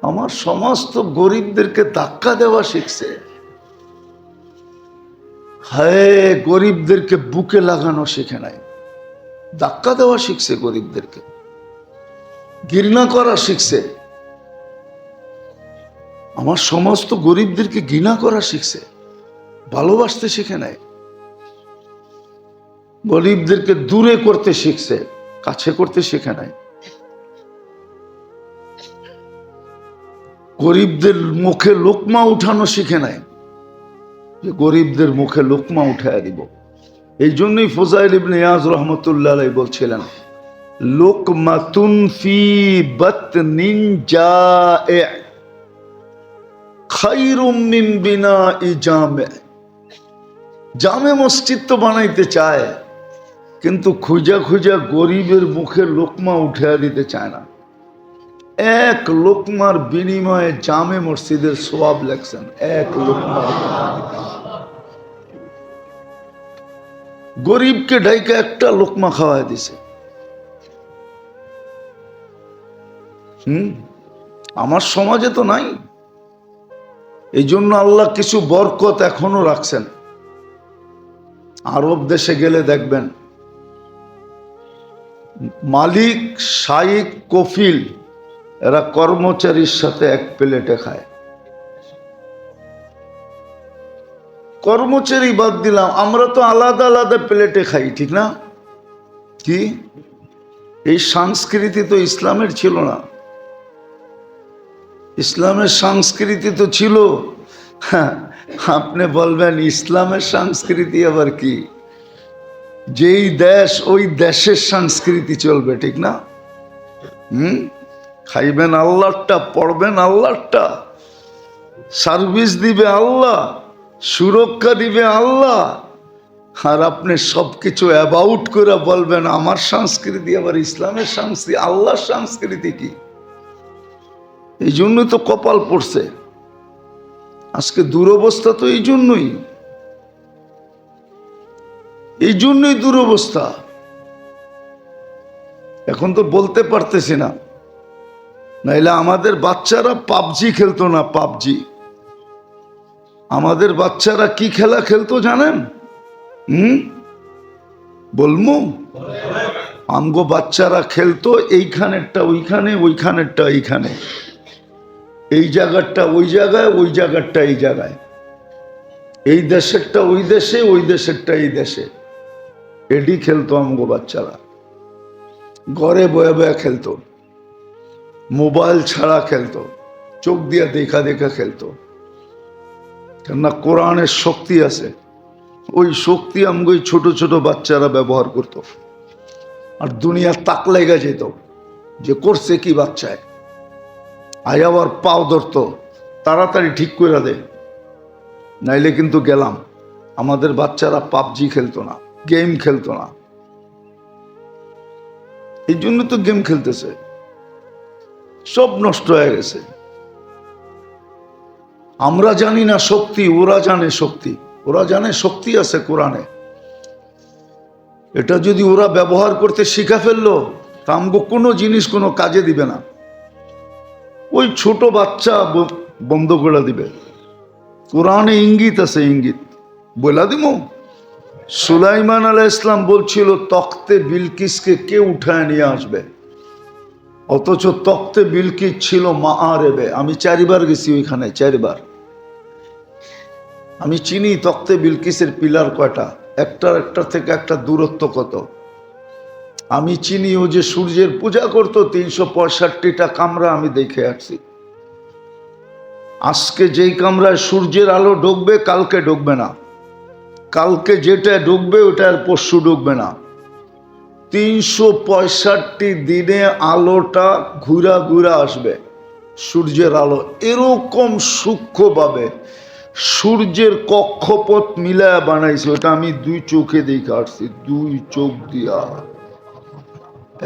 আমার সমাজ তো গরিবদেরকে ধাক্কা দেওয়া শিখছে। হ্যাঁ, গরিবদেরকে বুকে লাগানো শিখে নাই, ধাক্কা দেওয়া শিখছে, গরিবদেরকে ঘৃণা করা শিখছে। আমার সমাজ তো গরিবদেরকে ঘৃণা করা শিখছে, ভালোবাসতে শিখে নাই। গরিবদেরকে দূরে করতে শিখছে, কাছে করতে শিখে নাই। গরিবদের মুখে লোকমা উঠানো শিখে নাই, যে গরিবদের মুখে লোকমা উঠায় দিব। এই জন্যই ফুজাইল ইবনে ইয়াজ রহমতুল্লাহ আলাইহি বলছিলেন, লোকমাতুন ফি বাতনিন জায়ে খায়রুম মিন বিনাই জামে। জামে মসজিদ তো বানাইতে চায়, কিন্তু খুঁজা খুঁজা গরিবের মুখে লোকমা উঠায় দিতে চায় না। এক লোকমার বিনিময়ে জামে মসজিদের সওয়াব লেখছেন, এক লোকমা। গরিবকে ডাইকা একটা লোকমা খাওয়াই দিছে। আমার সমাজে তো নাই। এই জন্য আল্লাহ কিছু বরকত এখনো রাখছেন। আরব দেশে গেলে দেখবেন মালিক, শাইক, কফিল এরা কর্মচারীর সাথে এক প্লেটে খায়। কর্মচারী বাদ দিলাম, আমরা তো আলাদা আলাদা প্লেটে খাই, ঠিক না? কি এই সংস্কৃতি তো ইসলামের ছিল না। ইসলামের সংস্কৃতি তো ছিল, হ্যাঁ, আপনি বলবেন ইসলামের সংস্কৃতি আবার কি? যেই দেশ ওই দেশের সংস্কৃতি চলবে, ঠিক না? খাইবেন আল্লাহরটা, পড়বেন আল্লাহরটা, সার্ভিস দিবে আল্লাহ, সুরক্ষা দিবে আল্লাহ, আর আপনি সবকিছু অ্যাবাউট করে বলবেন আমার সংস্কৃতি আবার ইসলামের সংস্কৃতি। আল্লাহর সংস্কৃতি কি? এই জন্যই তো কপাল পড়ছে আজকে, দুরবস্থা তো এই জন্যই, এই জন্যই দুরবস্থা। এখন তো বলতে পারতেছি না, নাইলে আমাদের বাচ্চারা পাবজি খেলতো না। পাবজি আমাদের বাচ্চারা কি খেলা খেলতো জানেন? বলমু, আমগো বাচ্চারা খেলতো এইখানেরটা ওইখানে, ওইখানেরটা এইখানে, এই জায়গাটা ওই জায়গায়, ওই জায়গাটা এই জায়গায়, এই দেশেরটা ওই দেশে, ওই দেশেরটা এই দেশে। এডি খেলতো আমগো বাচ্চারা, ঘরে বয়ে বয়ে খেলতো, মোবাইল ছাড়া খেলতো, চোখ দিয়া দেখা দেখা খেলতো। কেননা কোরআনের শক্তি আছে, ওই শক্তি আমগো ছোট ছোট বাচ্চারা ব্যবহার করত। আর দুনিয়া তাক লেগে যেত যে করছে কি বাচ্চায়, আয় আবার পাও ধরতো, তাড়াতাড়ি ঠিক করে দে, নাইলে কিন্তু গেলাম। আমাদের বাচ্চারা পাবজি খেলতো না, গেম খেলতো না। এই জন্য তো গেম খেলতেছে, সব নষ্ট হয়ে গেছে। আমরা জানি না শক্তি, ওরা জানে শক্তি। ওরা জানে শক্তি আছে কোরআনে, এটা যদি ওরা ব্যবহার করতে শিখা ফেললো তা আমগো কোনো জিনিস কোনো কাজে দিবে না। ওই ছোট বাচ্চা বন্ধ করে দিবে। কোরআনে ইঙ্গিত আছে, ইঙ্গিত বলা দিব। সুলাইমান আলাইহিস সালাম বলছিল তখতে বিলকিসকে কে উঠায় নিয়ে আসবে, অথচ তখতে বিলকিস ছিল মাআরেবে। আমি 4 বার গেছি ওইখানে, 4 বার। আমি চিনি তখতে বিলকিসের পিলার কয়টা, একটা থেকে একটা দূরত্ব কত। আমি চিনি ও যে সূর্যের পূজা করতো 365টা কামরা আমি দেখে আসছি। আজকে যেই কামরায় সূর্যের আলো ঢুকবে কালকে ঢুকবে না, কালকে যেটা ঢুকবে ওটা আর পরশু ঢুকবে না। 365 দিনে আলোটা ঘুরা ঘুরা আসবে, সূর্যের আলো। এরকম সূক্ষ্মভাবে সূর্যের কক্ষপথ মিলায়া বানাইছে, ওটা আমি 2 চোখে দেখে আসছি, 2 চোখ দিয়া,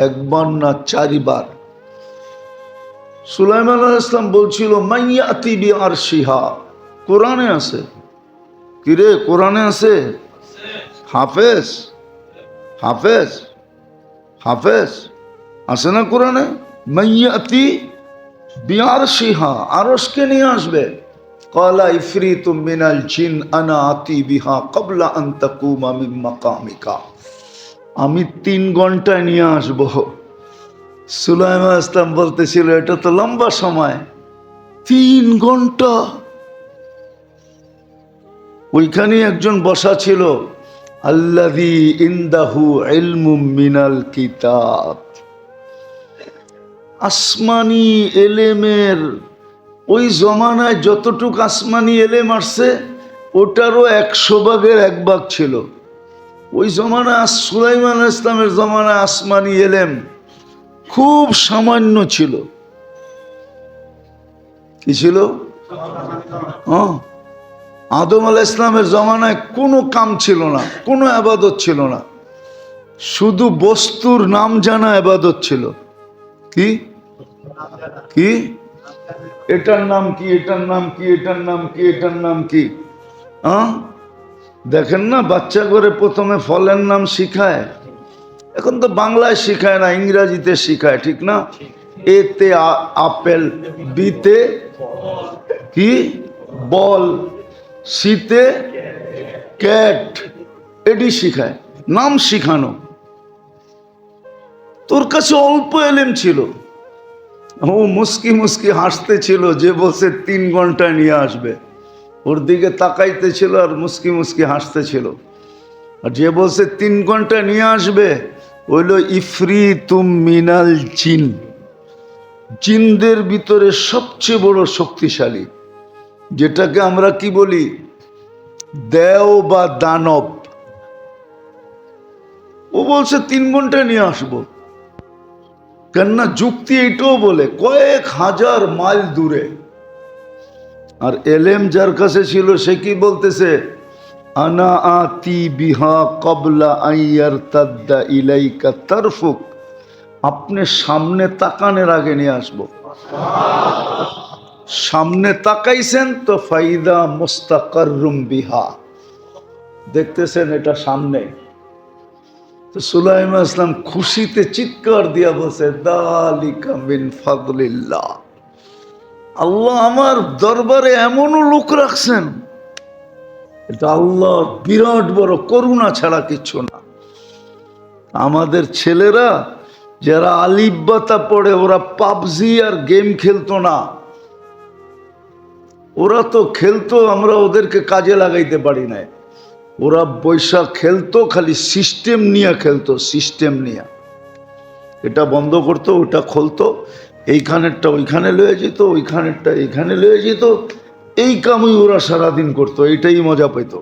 একবার না 4 বার। সুলাইমান আলাইহিস সালাম বলছিল মাইয়াতি বিআরশিহা, কোরআনে আছে। কিরে কোরআনে আছে? হাফেজ, হাফেজ, হাফেজ আছে না কোরআনে? মাইয়াতি বিআরশিহা, আরশকে নিয়ে আসবে। ক্বালা ইফরিতুম মিনাল জিন আনা আতি বিহা ক্বাবলা আন তাকুমা মিন মাকামিকা। আমি 3 ঘন্টায় নিয়ে আসবো। সুলাইমান ইসলাম বলতেছিল এটা তো লম্বা সময়, 3 ঘন্টা। ওইখানে একজন বসা ছিল, আল্লাযী ইনদাহু ইলমুম মিনাল কিতাব। আসমানি এলেমের ওই জমানায় যতটুক আসমানি এলেম আসছে ওটারও 100 ভাগের 1 ভাগ ছিল। ওই জমানায় সুলাইমান ইসলামের জমানায় আসমানি এলেম খুব সামান্য ছিল। কি ছিল? আদম আলাইহিস ইসলামের জমানায় কোনো কাম ছিল না, কোনো ইবাদত ছিল না, শুধু বস্তুর নাম জানা ইবাদত ছিল। কি কি এটার নাম কি, এটার নাম কি, এটার নাম কি, এটার নাম কি? দেখেন না, বাচ্চা করে প্রথমে ফলের নাম শিখায়। এখন তো বাংলায় শিখায় না, ইংরাজিতে শিখায়, ঠিক না? এতে আপেল, বিতে কি বল, সিতে ক্যাট, এটি শিখায়, নাম শিখানো। তোর কাছে অল্প এলেম ছিল, ও মুস্কি মুস্কি হাসতে ছিল যে বলছে 3 ঘন্টায় নিয়ে আসবে, ওর দিকে তাকাইতে ছিল আর মুস্কি মুস্কি হাসতে ছিল। আর যে বলছে 3 ঘন্টায় নিয়ে আসবে হইল ইফরিতুম মিনাল জিন, জিনদের ভিতরে সবচেয়ে বড় শক্তিশালী, যেটাকে আমরা কি বলি দেও বা দানব। ও বলছে 3 ঘন্টায় নিয়ে আসবো। কেননা যুক্তি এটাও বলে কয়েক হাজার মাইল দূরে। আর এলেম যার কাছে ছিল সে কি বলতেছে, আনা আতি বিহা ক্বাবলা আন ইয়ারতাদ্দা ইলাইকা তারফুক, আপনি সামনে তাকানোর আগে নিয়ে আসবো। সামনে তাকাইছেন তো ফাইদা মুস্তাকাররুম বিহা, দেখতেছেন এটা সামনে। তো সুলাইমান ইসলাম খুশিতে চিৎকার দিয়া বলছে যালিকা মিন ফাদলিল্লাহ, আল্লাহ আমার দরবারে এমনও লোক রাখছেন, এটা আল্লাহর বিরাট বড় করুণা ছাড়া কিছু না। আমাদের ছেলেরা যারা আলিফ বাতা পড়ে ওরা পাবজি আর গেম খেলতো না, ওরা তো খেলতো, আমরা ওদেরকে কাজে লাগাইতে পারি না। ওরা বৈশা খেলতো, খালি সিস্টেম নিয়ে খেলতো, সিস্টেম নিয়ে এটা বন্ধ করতো, ওটা খুলতো, এইখানেরটা ওইখানে লয়ে যেত, ওইখানেরটা এইখানে লয়ে যেত, এই কামই ওরা সারাদিন করতো, এইটাই মজা পেত।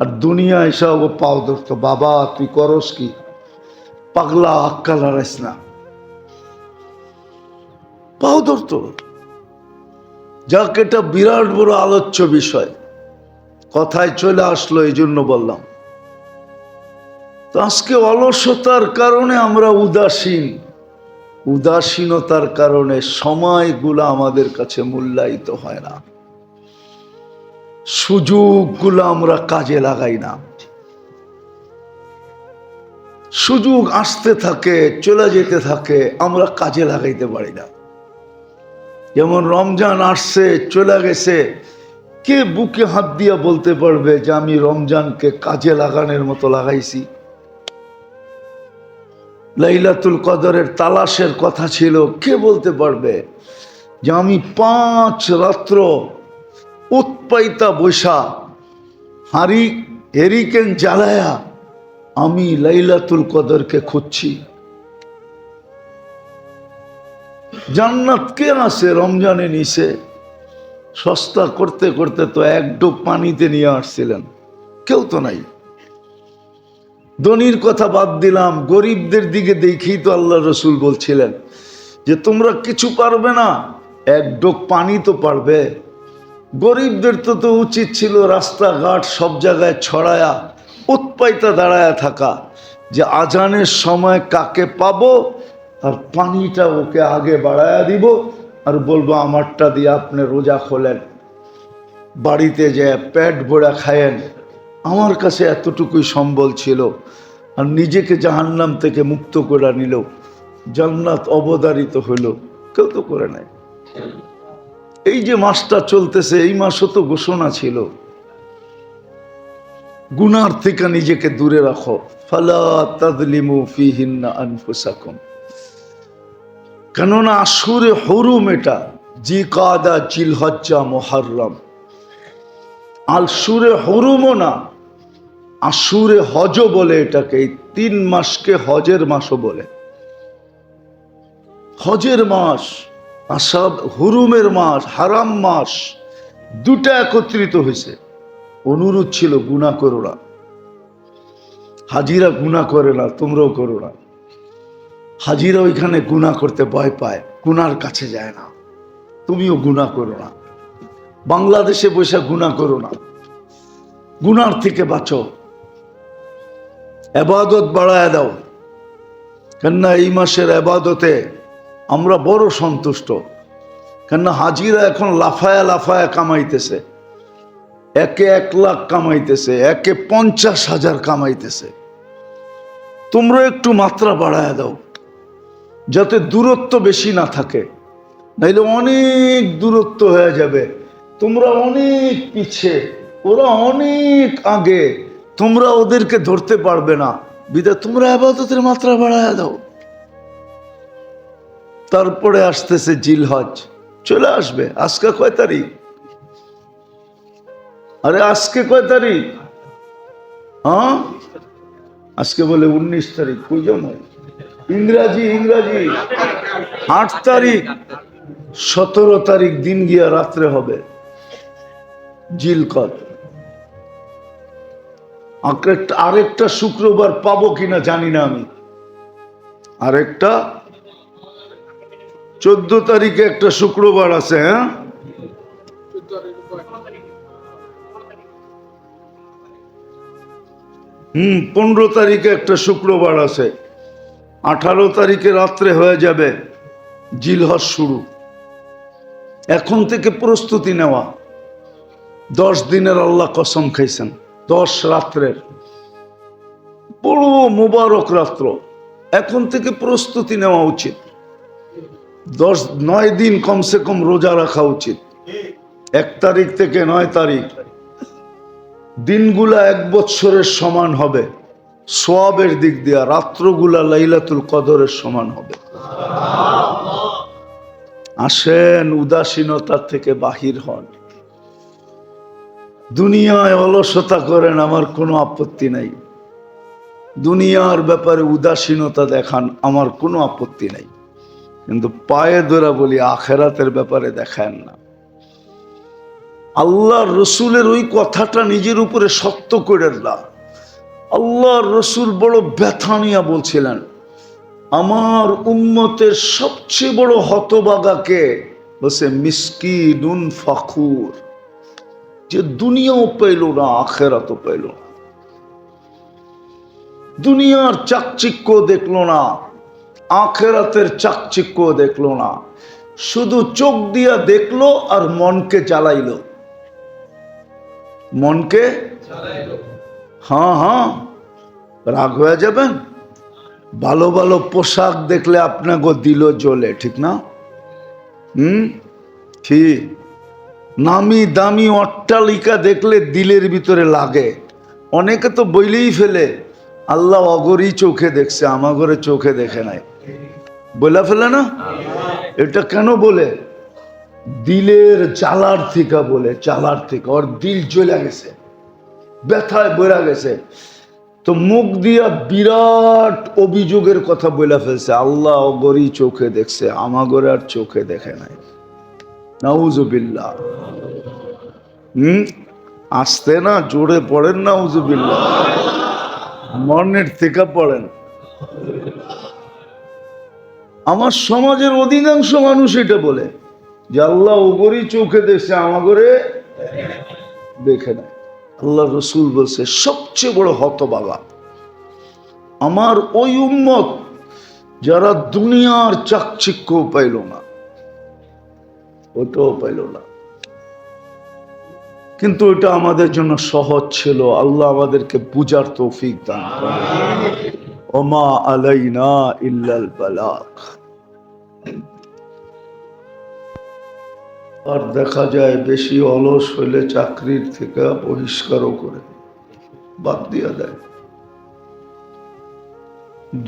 আর দুনিয়া এসা ও পাও ধরতো, বাবা তুই করস কি, পাগলা আক্কাল হারাইস না, পাও ধরতো। যাক, এটা বিরাট বড় আলোচ্য বিষয়, কথায় চলে আসলো এই জন্য বললাম। তো আজকে অলসতার কারণে আমরা উদাসীন, উদাসীনতার কারণে সময়গুলো আমাদের কাছে মূল্যায়িত হয় না, সুযোগগুলো আমরা কাজে লাগাই না। সুযোগ আসতে থাকে চলে যেতে থাকে, আমরা কাজে লাগাইতে পারি না। যেমন রমজান আসছে চলে গেছে, কে বুকে হাত দিয়া বলতে পারবে যে আমি রমজানকে কাজে লাগানোর মতো লাগাইছি? লাইলাতুল কদরের তালাশের কথা ছিল, কে বলতে পারবে যে আমি 5 রাত্র উৎপাইতা বৈশা হেরিকেন জ্বালায়া আমি লাইলাতুল কদরকে খুঁজছি? জান্নাত কে আছে রমজানে নিছে? সস্তা করতে করতে তো 1 ডোব পানিতে নিয়ে আসছিলেন, কেউ তো নাই। ধনীর কথা বাদ দিলাম, গরিবদের দিকে দেখেই তো আল্লাহ রসুল বলছিলেন যে তোমরা কিছু পারবে না, 1 ডোব পানি তো পারবে। গরিবদের তো উচিত ছিল রাস্তাঘাট সব জায়গায় ছড়ায়া উৎপাইতা দাঁড়ায়া থাকা, যে আজানের সময় কাকে পাবো আর পানিটা ওকে আগে বাড়ায়া দিব আর বলবো আমারটা দিয়ে আপনি রোজা খোলেন, বাড়িতে যে পেট ভরা খায়েন। আমার কাছে এতটুকুই সম্বল ছিল, আর নিজেকে জাহান্নাম থেকে মুক্ত করে নিল, জান্নাত অবধারিত হইল, কেউ তো করে নাই। এই যে মাসটা চলতেছে, এই মাসও তো ঘোষণা ছিল গুনার থেকে নিজেকে দূরে রাখো, ফালা তাযলিমু ফীহিন্না আনফুসাকুম। কেননা আশুরে হুরুম, এটা জিকাদা, জিলহজ্জা, মুহররম। আশুরে হুরুমও না, আশুরে হজও বলে এটাকে। এই 3 মাসকে হজের মাসও বলে। হজের মাস, আসাব হুরুমের মাস, হারাম মাস, দুটা একত্রিত হয়েছে। অনুরোধ ছিল গুনাহ করো না। হাজিরা গুনাহ করে না, তোমরাও করো না। হাজিরা ওইখানে গুনাহ করতে ভয় পায়, গুনার কাছে যায় না। তুমিও গুনাহ করো না। বাংলাদেশে বসে গুনাহ করো না, গুনার থেকে বাঁচো, ইবাদত বাড়ায় দাও। কেননা এই মাসের ইবাদতে আমরা বড় সন্তুষ্ট। কেননা হাজিরা এখন লাফায়া লাফায়া কামাইতেছে, একে 1 লাখ কামাইতেছে, একে 50,000 কামাইতেছে। তোমরা একটু মাত্রা বাড়ায় দাও, যাতে দূরত্ব বেশি না থাকে, নাইলে অনেক দূরত্ব হয়ে যাবে। তোমরা অনেক পিছে, ওরা অনেক আগে, তোমরা ওদেরকে ধরতে পারবে না। বিধায় তোমরা ইবাদতের মাত্রা বাড়ায় দাও। তারপরে আসতেছে জিলহজ, চলে আসবে। আজকে কয় তারিখ? আরে আজকে কয় তারিখ? হ্যাঁ, আজকে বলে 19 তারিখ। কই জানো? ইংরাজি 8 তারিখ। 17 তারিখ দিন গিয়া রাত্রে হবে জিলকদ। আরেকটা শুক্রবার পাবো কিনা জানি না আমি। আরেকটা 14 তারিখে একটা শুক্রবার আছে। হ্যাঁ, 15 তারিখে একটা শুক্রবার আছে। 18 তারিখে রাত্রে হয়ে যাবে জিলহজ শুরু। এখন থেকে প্রস্তুতি নেওয়া। 10 দিনের আল্লাহ কসম খাইছেন, 10 রাত্রের বড় মুবারক রাত্র। এখন থেকে প্রস্তুতি নেওয়া উচিত। 9 দিন কমসে কম রোজা রাখা উচিত। 1 তারিখ থেকে 9 তারিখ দিনগুলা 1 বৎসরের সমান হবে সওয়াবের দিক দিয়া। রাত্রগুলা লাইলাতুল কদরের সমান হবে। আসেন, উদাসীনতা থেকে বাহির হন। দুনিয়ায় অলসতা করেন, আমার কোনো আপত্তি নাই। দুনিয়ার ব্যাপারে উদাসীনতা দেখান, আমার কোনো আপত্তি নাই। কিন্তু পায়ে ধরা বলি, আখেরাতের ব্যাপারে দেখান না। আল্লাহর রসুলের ওই কথাটা নিজের উপরে সত্য করেন না। আল্লাহর রসুল বড় ব্যথা নিয়ে বলছিলেন, আমার উম্মতের সবচেয়ে বড় হতভাগাকে বলছে মিসকিনুন ফাখুর, যে দুনিয়াও পেল না, আখেরাতও পেল না। দুনিয়ার চাকচিক্য দেখলো না, আখেরাতের চাকচিক্য দেখলো না। শুধু চোখ দিয়া দেখলো আর মনকে জ্বালাইলো। মনকে, হ্যাঁ, রাগ হয়ে যাবেন। ভালো ভালো পোশাক দেখলে আপনাকে দিল জ্বলে, ঠিক না? ঠিক। নামি দামি অট্টালিকা দেখলে দিলের ভিতরে লাগে। অনেকে তো বইলেই ফেলে, আল্লাহ অগরই চোখে দেখছে, আমাগরে চোখে দেখে নাই। বলে ফেলে না? এটা কেন বলে? দিলের জ্বালার থেকে বলে, জ্বালার থেকে। ওর দিল জ্বলে গেছে, ব্যথায় বইরা গেছে, তো মুখ দিয়া বিরাট অভিযোগের কথা বলে ফেলছে, আল্লাহ অগরই চোখে দেখছে, আমাগরে আর চোখে দেখে নাই। নাউজুবিল্লাহ। আসতে না, জোরে পড়েন নাউজুবিল্লাহ, মনের থেকে পড়েন। আমার সমাজের অধিকাংশ মানুষ এটা বলে যে আল্লাহ ওগরই চোখে দেখছে, আমাগরে দেখে নাই। আল্লাহ রসুল বলছে সবচেয়ে বড় হতভাগা আমার ওই উম্মত যারা দুনিয়ার চাকচিক্য পাইল না, ওটাও পাইল না। কিন্তু ওটা আমাদের জন্য সহজ ছিল। আল্লাহ আমাদেরকে বুঝার তৌফিক দান করেন। ওমা আলাইনা ইল্লাল বালাগ। আর দেখা যায় বেশি অলস হইলে চাকরির থেকে বহিষ্কারও করে, বাদ দিয়া দেয়।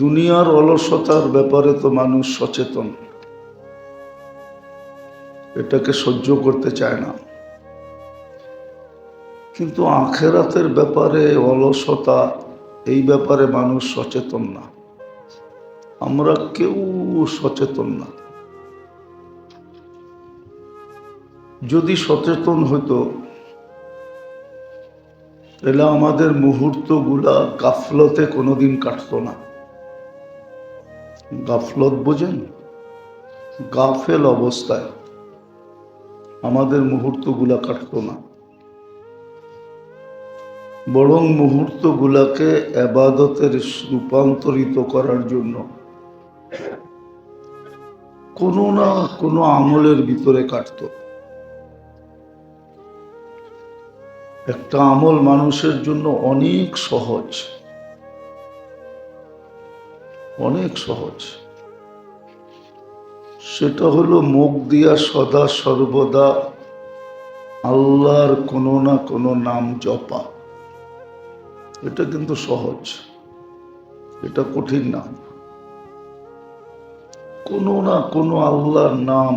দুনিয়ার অলসতার ব্যাপারে তো মানুষ সচেতন, এটাকে সহ্য করতে চায় না, কিন্তু আখেরাতের ব্যাপারে অলসতা, এই ব্যাপারে মানুষ সচেতন না। আমরা কেউ সচেতন না। যদি সচেতন হতো তাহলে আমাদের মুহূর্তগুলা গাফলতে কোনোদিন কাটতো না। গাফলত বোঝেন? গাফেল অবস্থায় আমাদের মুহূর্তগুলা কাটতো না, বরং মুহূর্তগুলাকে ইবাদতের রূপান্তরিত করার জন্য কোনো না কোনো আমলের ভিতরে কাটতো। একটা আমল মানুষের জন্য অনেক সহজ, অনেক সহজ। সেটা হলো মুখ দিয়া সদা সর্বদা আল্লাহর কোনো না কোনো নাম জপা। এটা কিন্তু সহজ, এটা কঠিন না। কোনো না কোনো আল্লাহর নাম,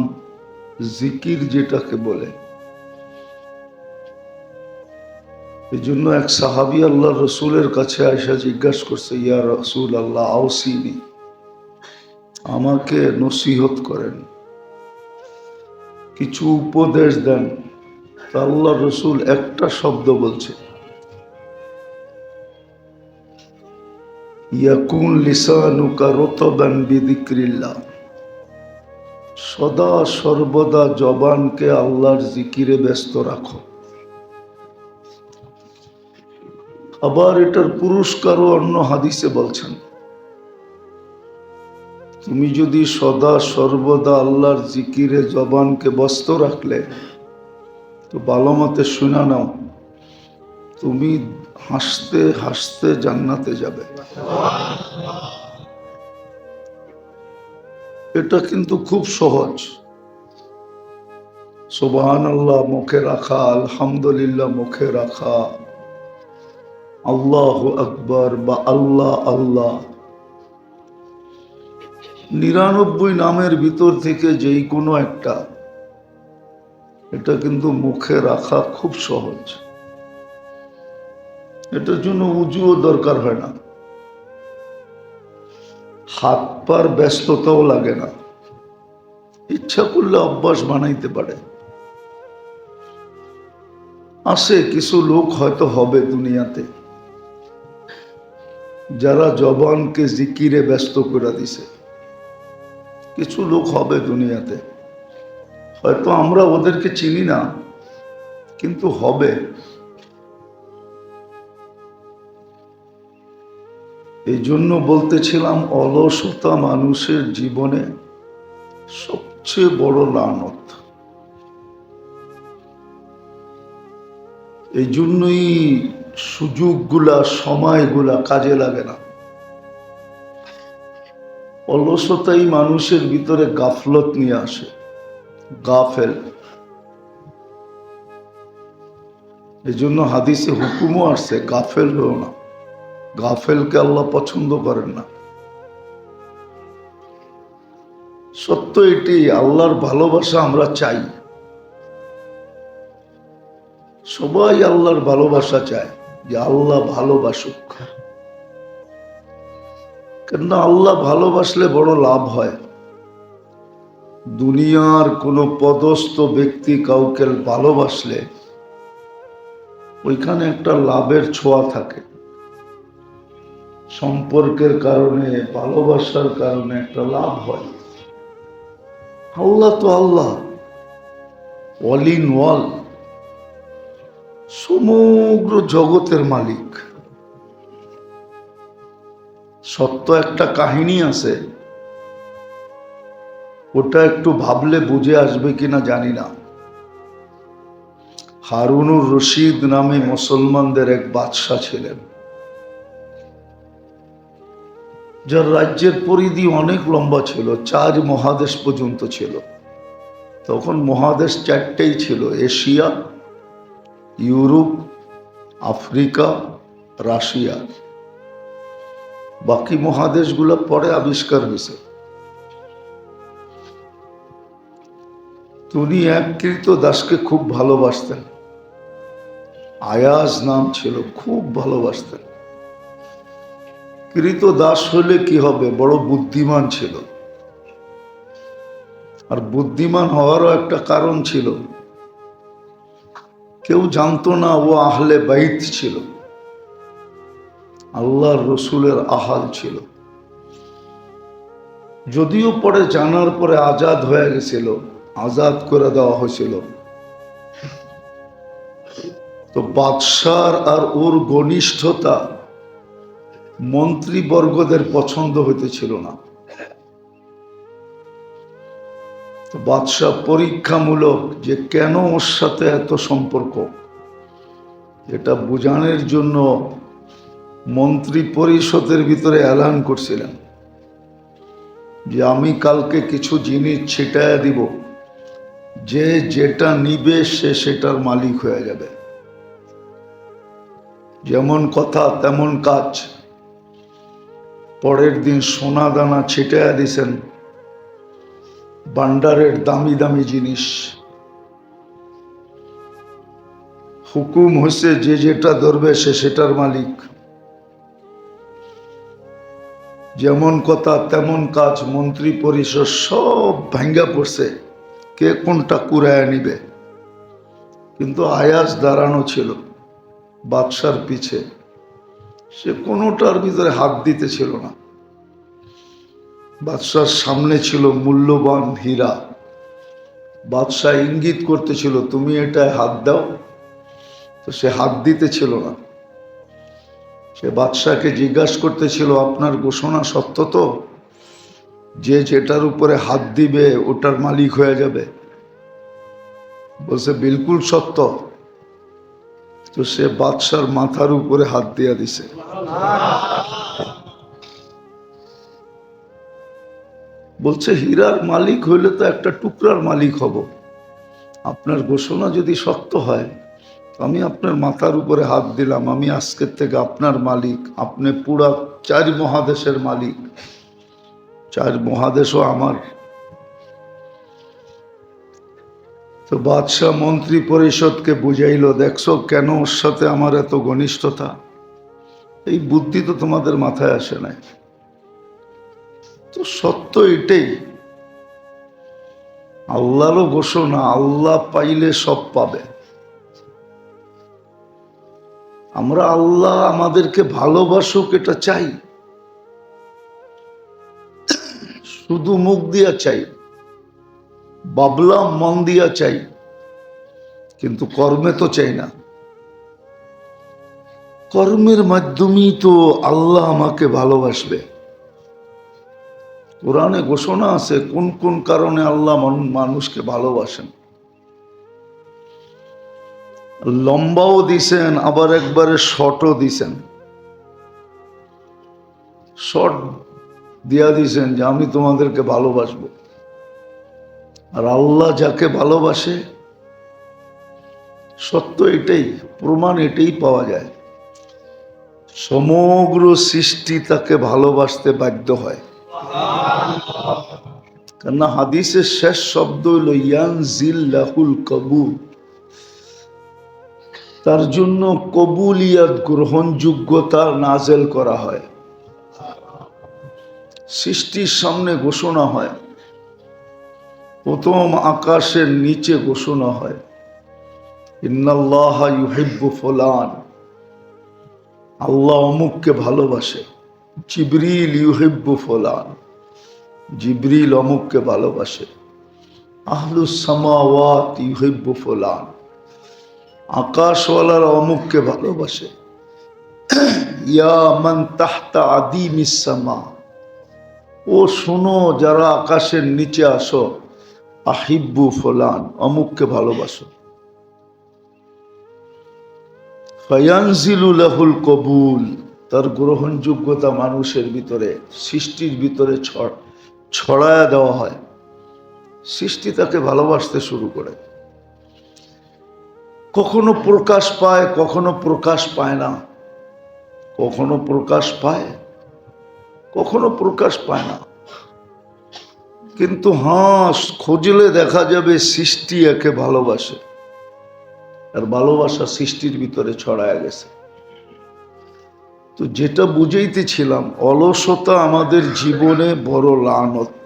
জিকির যেটাকে বলে। এই জন্য এক সাহাবী আল্লাহ রসুলের কাছে আয়সা জিজ্ঞাসা করছে, ইয়া রসুল আল্লাহ আওসিনি, আমাকে নসিহত করেন, কিছু উপদেশ দেন। তা আল্লাহ রসুল একটা শব্দ বলছে, ইয়াকুন লিসানুকা রতবান বিযিকরিল্লাহ, সদা সর্বদা জবানকে আল্লাহর জিকিরে ব্যস্ত রাখো। আবার এটার পুরস্কারও অন্য হাদিসে বলছেন, তুমি যদি সদা সর্বদা আল্লাহর জিকিরে জবানকে ব্যস্ত রাখলে তো ভালো মতে শুনা নাও, তুমি হাসতে হাসতে জান্নাতে যাবে। এটা কিন্তু খুব সহজ। সুবহানাল্লাহ মুখে রাখা, আলহামদুলিল্লাহ মুখে রাখা, আল্লাহু আকবার বা আল্লাহ আল্লাহ, 99 নামের ভিতর থেকে যেই কোনো একটা, এটা কিন্তু মুখে রাখা খুব সহজ। এটার জন্য উজুও দরকার হয় না, হাত পার ব্যস্ততাও লাগে না, ইচ্ছা করলে অভ্যাস বানাইতে পারে। আসে কিছু লোক হয়তো হবে দুনিয়াতে যারা জবানকে জিকিরে ব্যস্ত করে দিছে, কিছু লোক হবে দুনিয়াতে, হয়তো আমরা ওদেরকে চিনি না, কিন্তু হবে। এই জন্য বলতেছিলাম, অলসতা মানুষের জীবনে সবচেয়ে বড় লানত। এই জন্যই সুযোগগুলা, সময়গুলা কাজে লাগে না। অলসতাই মানুষের ভিতরে গাফলত নিয়ে আসে, গাফেল। এই জন্য হাদিসে হুকুমও আসছে, গাফেল হও না। গাফেলকে আল্লাহ পছন্দ করেন না। সত্য এটি, আল্লাহর ভালোবাসা আমরা চাই, সবাই আল্লাহর ভালোবাসা চায়, যে আল্লাহ ভালোবাসুক। কেননা আল্লাহ ভালোবাসলে বড় লাভ হয়। দুনিয়ার কোনো পদস্থ ব্যক্তি কাউকে ভালোবাসলে ওইখানে একটা লাভের ছোঁয়া থাকে, সম্পর্কের কারণে, ভালোবাসার কারণে একটা লাভ হয়। আল্লাহ তো আল্লাহ, অল ইন অল, সমগ্র জগতের মালিক। সত্য একটা কাহিনী আছে, ওটা একটু ভাবলে বুঝে আসবে কিনা জানি না। হারুনুর রশিদ নামে মুসলমানদের এক বাদশা ছিলেন, যার রাজ্যের পরিধি অনেক লম্বা ছিল, 4 মহাদেশ পর্যন্ত ছিল। তখন মহাদেশ চারটেই ছিল, এশিয়া, ইউরোপ, আফ্রিকা, রাশিয়া। বাকি মহাদেশগুলো পরে আবিষ্কার হয়েছে। উনি এক কৃতদাসকে খুব ভালোবাসতেন, আয়াজ নাম ছিল, খুব ভালোবাসতেন। কৃতদাস হলে কি হবে, বড় বুদ্ধিমান ছিল। আর বুদ্ধিমান হওয়ারও একটা কারণ ছিল, কেউ জানতো না ও আহলে বাইত ছিল, আল্লাহর রসুলের আহাল ছিল। যদিও পরে জানার পরে আজাদ হয়ে গেছিল, আজাদ করে দেওয়া হয়েছিল, তো বাদশার আর ওর ঘনিষ্ঠতা মন্ত্রীবর্গদের পছন্দ হইতেছিল না। তো বাদশাহ পরীক্ষামূলক যে কেন ওর সাথে এত সম্পর্ক, এটা বোঝানোর জন্য মন্ত্রী পরিষদের ভিতরে এলান করছিলেন যে আমি কালকে কিছু জিনিস ছিটায় দিব, যে যেটা নিবে সে সেটার মালিক হয়ে যাবে। যেমন কথা তেমন কাজ। পরের দিন সোনা দানা ছিটায় দিছেন, ভান্ডারের দামি দামি জিনিস। হুকুম হয়েছে যে যেটা ধরবে সে সেটার মালিক। যেমন কথা তেমন কাজ। মন্ত্রী পরিষদ সব ভাঙ্গা পড়ছে, কে কোনটা কুড়ায় নিবে। কিন্তু আয়াজ দাঁড়ানো ছিল বাদশার পিছে, সে কোনোটার ভিতরে হাত দিতে ছিল না। বাদশার সামনে ছিল মূল্যবান হীরা, বাদশাহ ইঙ্গিত করতেছিল তুমি এটায় হাত দাও, তো সে হাত দিতে ছিল না। সে বাদশাকে জিজ্ঞাসা করতেছিল আপনার ঘোষণা সত্য তো, যে যেটার উপরে হাত দিবে ওটার মালিক হয়ে যাবে? বলছে বিলকুল সত্য। তো সে বাদশার মাথার উপরে হাত দিয়া দিছে। বলছে হীরার মালিক হইলে তো একটা টুকরার মালিক হব, আপনার ঘোষণা যদি সত্য হয় আমি আপনার মাথার উপরে হাত দিলাম, আমি আজকের থেকে আপনার মালিক, আপনি পুরা 4 মহাদেশের মালিক, 4 মহাদেশও আমার। তো বাদশাহ মন্ত্রী পরিষদকে বুঝাইল, দেখছো কেন ওর সাথে আমার এত ঘনিষ্ঠতা, এই বুদ্ধি তো তোমাদের মাথায় আসে নাই। তো সত্য এটাই, আল্লাহরও ঘোষণা, আল্লাহ পাইলে সব পাবে। আমরা আল্লাহ আমাদেরকে ভালোবাসুক এটা চাই, শুধু মুখ দিয়া চাই, বাবলা মন দিয়া চাই, কিন্তু কর্মে তো চাই না। কর্মের মাধ্যমেই তো আল্লাহ আমাকে ভালোবাসবে। কোরআনে ঘোষণা আছে কোন কোন কারণে আল্লাহ মানুষকে ভালোবাসেন। লম্বাও দিছেন, আবার একবারে শর্টও দিছেন। শর্ট দিয়া দিছেন যে আমি তোমাদেরকে ভালোবাসবো। আর আল্লাহ যাকে ভালোবাসে, সত্য এটাই, প্রমাণ এটাই পাওয়া যায়, সমগ্র সৃষ্টি তাকে ভালোবাসতে বাধ্য হয়। কেননা হাদিসের শেষ শব্দ হইল ইয়ানজিল্লাহুল কবুল, তার জন্য কবুলিয়াত গ্রহণযোগ্যতা নাজেল করা হয়। সৃষ্টির সামনে ঘোষণা হয়, প্রথম আকাশের নিচে ঘোষণা হয় ইন্নাল্লাহা ইউহিব্বু ফুলান, আল্লাহ অমুককে ভালোবাসে। জিবরিল ইউহিব্বু ফুলান, জিবরিল অমুককে ভালোবাসে। আহলুস সামাওয়াত ইউহিব্বু ফুলান, আকাশওয়ালারা অমুককে ভালোবাসে। ইয়া মান তাহতা আদিমিস সামা, ও শোনো যারা আকাশের নিচে আসো, আহিব্বু ফুলান, অমুককে ভালোবাসো। ফায়ানজিলু লাহুল কবুল, তার গ্রহণযোগ্যতা মানুষের ভিতরে, সৃষ্টির ভিতরে ছড়ায়া দেওয়া হয়। সৃষ্টি তাকে ভালোবাসতে শুরু করে। কখনো প্রকাশ পায়, কখনো প্রকাশ পায় না, কখনো প্রকাশ পায়, কখনো প্রকাশ পায় না। কিন্তু খোঁজলে দেখা যাবে সৃষ্টি একে ভালোবাসে, আর ভালোবাসা সৃষ্টির ভিতরে ছড়ায় গেছে। তো যেটা বুঝাইতেছিলাম, অলসতা আমাদের জীবনে বড় লানত।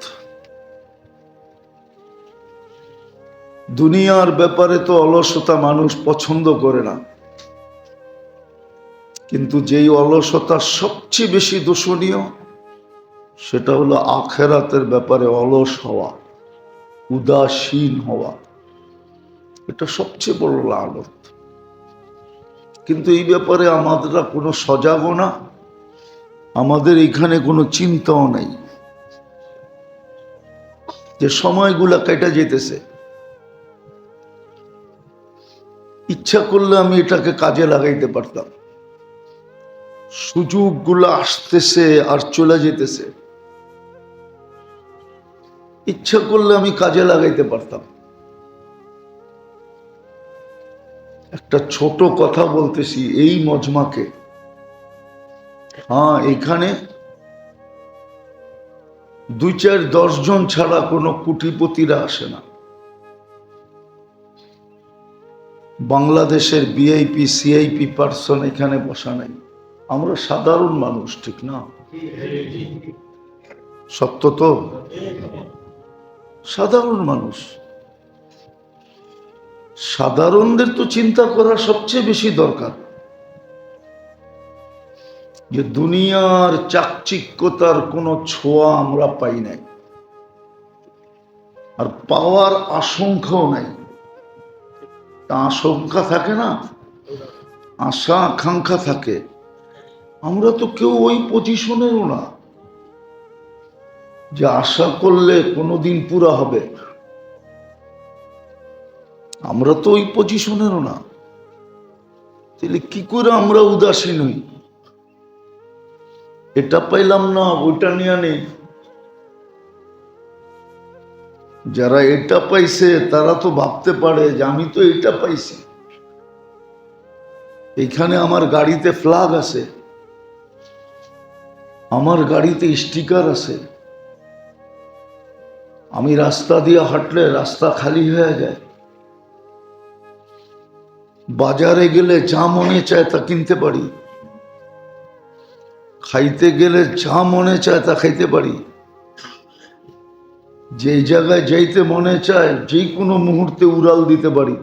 দুনিয়ার ব্যাপারে তো অলসতা মানুষ পছন্দ করে না, কিন্তু যেই অলসতা সবচেয়ে বেশি দূষণীয় সেটা হলো আখেরাতের ব্যাপারে অলস হওয়া, উদাসীন হওয়া। এটা সবচেয়ে বড় লানত। কিন্তু এই ব্যাপারে আমাদের কোনো সজাগও না, আমাদের এখানে কোনো চিন্তাও নেই যে সময়গুলা কেটে যেতেছে। ইচ্ছা করলে আমি এটাকে কাজে লাগাইতে পারতাম, সুযোগগুলো আসতেছে আর চলে যেতেছে। ইচ্ছা করলে আমি কাজে লাগাইতে পারতাম। একটা ছোট কথা বলতেছি, এই মজমাকে, এখানে 2-4-10 জন ছাড়া কোনো কোটিপতিরা আসে না। বাংলাদেশের ভিআইপি সিআইপি পার্সন এখানে বসা নাই। আমরা সাধারণ মানুষ, ঠিক না? সত্য তো? সাধারণ মানুষ। সাধারণদের তো চিন্তা করা সবচেয়ে বেশি দরকার যে দুনিয়ার চাকচিক্যতার কোনো ছোঁয়া আমরা পাই নাই, আর পাওয়ার আশঙ্কাও নাই। তা আশঙ্কা থাকে না, আশা আকাঙ্ক্ষা থাকে। আমরা তো কেউ ওই পজিশনেরও না যে আশা করলে কোনোদিন পুরা হবে। আমরা তো ওই পজিশনেরও না। তাহলে কি করে আমরা উদাসীন হই? এটা পাইলাম না, ওইটা নিয়ে নেই। যারা এটা পাইছে তারা তো ভাবতে পারে যে আমি তো এটা পাইছি। এখানে আমার গাড়িতে ফ্ল্যাগ আছে, আমার গাড়িতে স্টিকার আছে, আমি রাস্তা দিয়ে হাঁটলে রাস্তা খালি হয়ে যায়। বাজারে গেলে যা মনে চায় তা কিনতে পারি, খাইতে গেলে যা মনে চায় তা খাইতে পারি, যে জায়গায় যাইতে মনে চায় যে কোনো মুহূর্তে উড়াল দিতে পারি।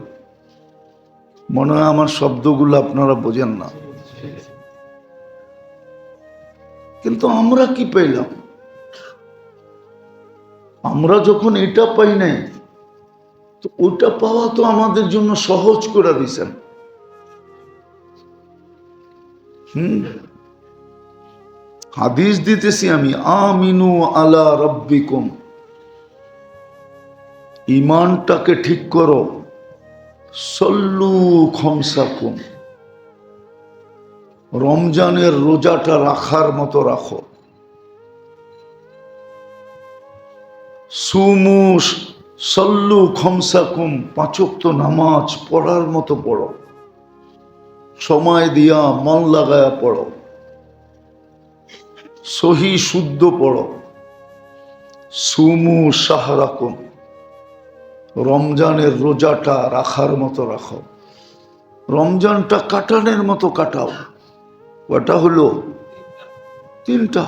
মনে হয় আমার শব্দগুলো আপনারা বোঝেন না। কিন্তু আমরা কি পেলাম? আমরা যখন এটা পাই নাই, তো ওটা পাওয়া তো আমাদের জন্য সহজ করে দিছেন। হাদিস দিতেছি আমি, আমিনু আলা রাব্বিকুম, ইমানটাকে ঠিক করো, সল্লু খমসাকুম, রমজানের রোজাটা রাখার মতো রাখো, সুমু সল্লু খমসাকুম, 5 ওয়াক্ত নামাজ পড়ার মতো পড়ো, সময় দিয়া মন লাগায়া পড়ো, সহি শুদ্ধ পড়ো, সুমু শাহরাকুম, রমজানের রোজাটা রাখার মতো রাখো, রমজানটা কাটানোর মতো কাটাও। ওটা হলো 3টা।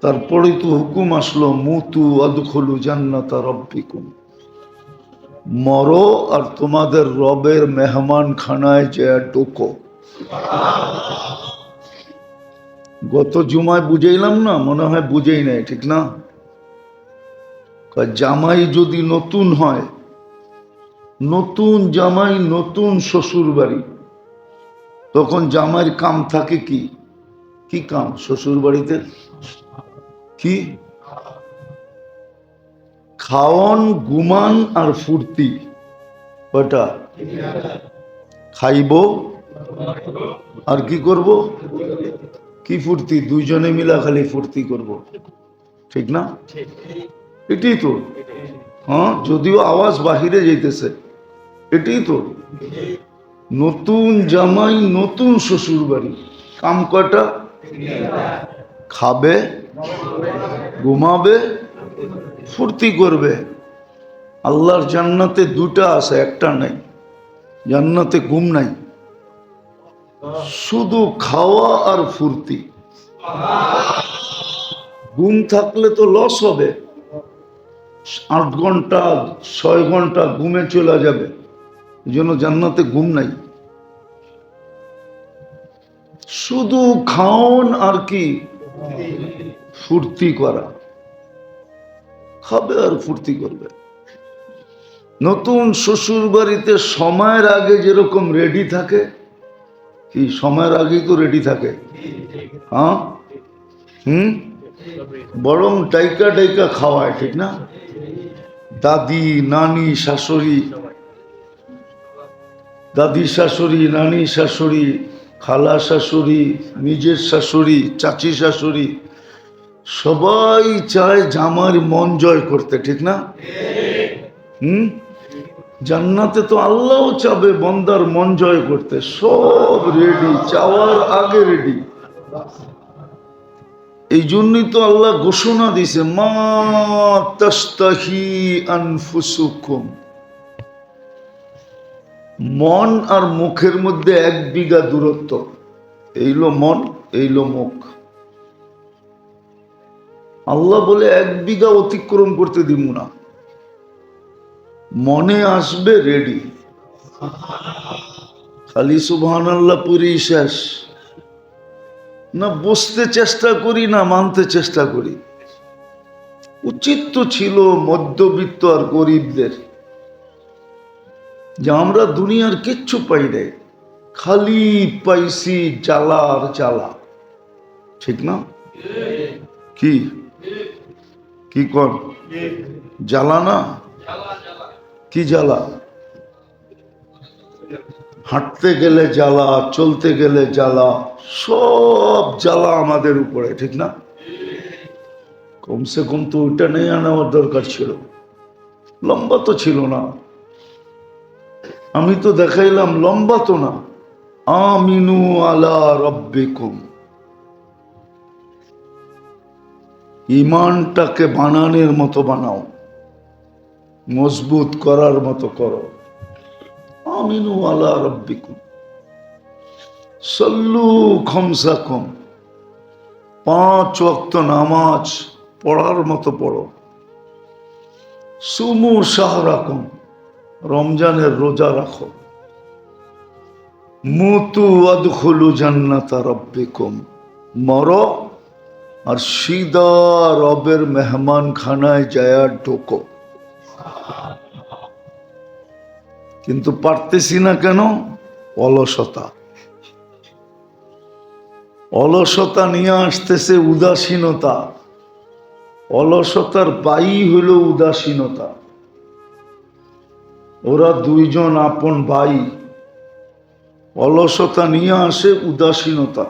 তারপরে তো হুকুম আসলো, মুতু আদখুলু জান্নাতা রাব্বিকুম, মরো আর তোমাদের রবের মেহমান খানায় যে ঢোকো। গত জুমায় বুঝাইলাম না? মনে হয় বুঝেই নাই, ঠিক না? জামাই যদি নতুন হয়, নতুন জামাই নতুন শ্বশুর বাড়ি, তখন জামাইয়ের কাম থাকে কি? কি কাম শ্বশুর বাড়িতে? কি? খাওয়ন, ঘুমান আর ফুর্তি। ওটা খাইব আর কি করব? কি ফুর্তি? 2 জনে মিলা খালি ফুর্তি করব, ঠিক না? এটাই তো। হ্যাঁ, যদিও আওয়াজ বাহিরে যাইতেছে, এটাই তো। নতুন জামাই নতুন শ্বশুর বাড়ি, কাম কয়টা? খাবে, ঘুমাবে, ফুর্তি করবে। আল্লাহর জান্নাতে দুটা আছে, একটা নাই। জান্নাতে ঘুম নাই, শুধু খাওয়া আর ফুর্তি। ঘুম থাকলে তো লস হবে, 8 ঘন্টা 6 ঘন্টা ঘুমে চলে যাবে। এই জন্য জান্নাতে ঘুম নাই, শুধু খাওন আর কি ফুর্তি করা, খাবে আর ফুর্তি করবে। নতুন শ্বশুর বাড়িতে সময়ের আগে যেরকম রেডি থাকে, কি সময়ের আগেই তো রেডি থাকে, হ্যাঁ, বরং ডাইকা ডাইকা খাওয়ায়, ঠিক না? দাদি, নানি, শাশুড়ি, দাদি শাশুড়ি, নানি শাশুড়ি, খালা শাশুড়ি, নিজের শাশুড়ি, চাচি শাশুড়ি, সবাই চায় জামার মন জয় করতে, ঠিক না? জান্নাতে তো আল্লাহও চাবে বন্দার মন জয় করতে, সব রেডি, চাওয়ার আগে রেডি। এই জন্যই তো আল্লাহ ঘোষণা দিছে, মা তাস্তাহি আনফুসুকুম। মন আর মুখের মধ্যে 1 বিঘা দূরত্ব, এইলো মন, এইলো মুখ। আল্লাহ বলে 1 বিঘা অতিক্রম করতে দিব না। মনে আসবে রেডি, খালি সুবহানাল্লাহ পুরি শেষ না, বুঝতে চেষ্টা করি না মানতে চেষ্টা করি। উচিত তো ছিল মধ্যবিত্ত আর গরিবদের, যে আমরা দুনিয়ার কিচ্ছু পাই নাই, খালি পাইছি জ্বালা আর জ্বালা, ঠিক না? কি কি কর জ্বালা না, কি জ্বালা? হাঁটতে গেলে জ্বালা, চলতে গেলে জ্বালা, সব জ্বালা আমাদের উপরে, ঠিক না? কমসে কম তো ওইটা নেই আনার দরকার ছিল, লম্বা তো ছিল না। আমি তো দেখাইলাম লম্বা তো না। আমিনু আলা রব্বিকুম, ইমানটাকে বানানোর মতো বানাও, মজবুত করার মতো করো। আমিনু আলা রব্বিকুম, সল্লু খামসাকুম, 5 ওয়াক্ত নামাজ পড়ার মতো পড়ো। সুমু শাহরাকুম, রমজানের রোজা রাখো। মুতু আদখুলু জান্নাতা রব্বিকুম, মরো আর সিদা রবের মেহমান খানায় যায় ঢোকো। কিন্তু পারতেছি না কেন? অলসতা। অলসতা নিয়ে আসতেছে উদাসীনতা, অলসতার বাই হইল উদাসীনতা। ওরা 2 জন আপন ভাই, অলসতা নিয়ে আসে উদাসীনতা।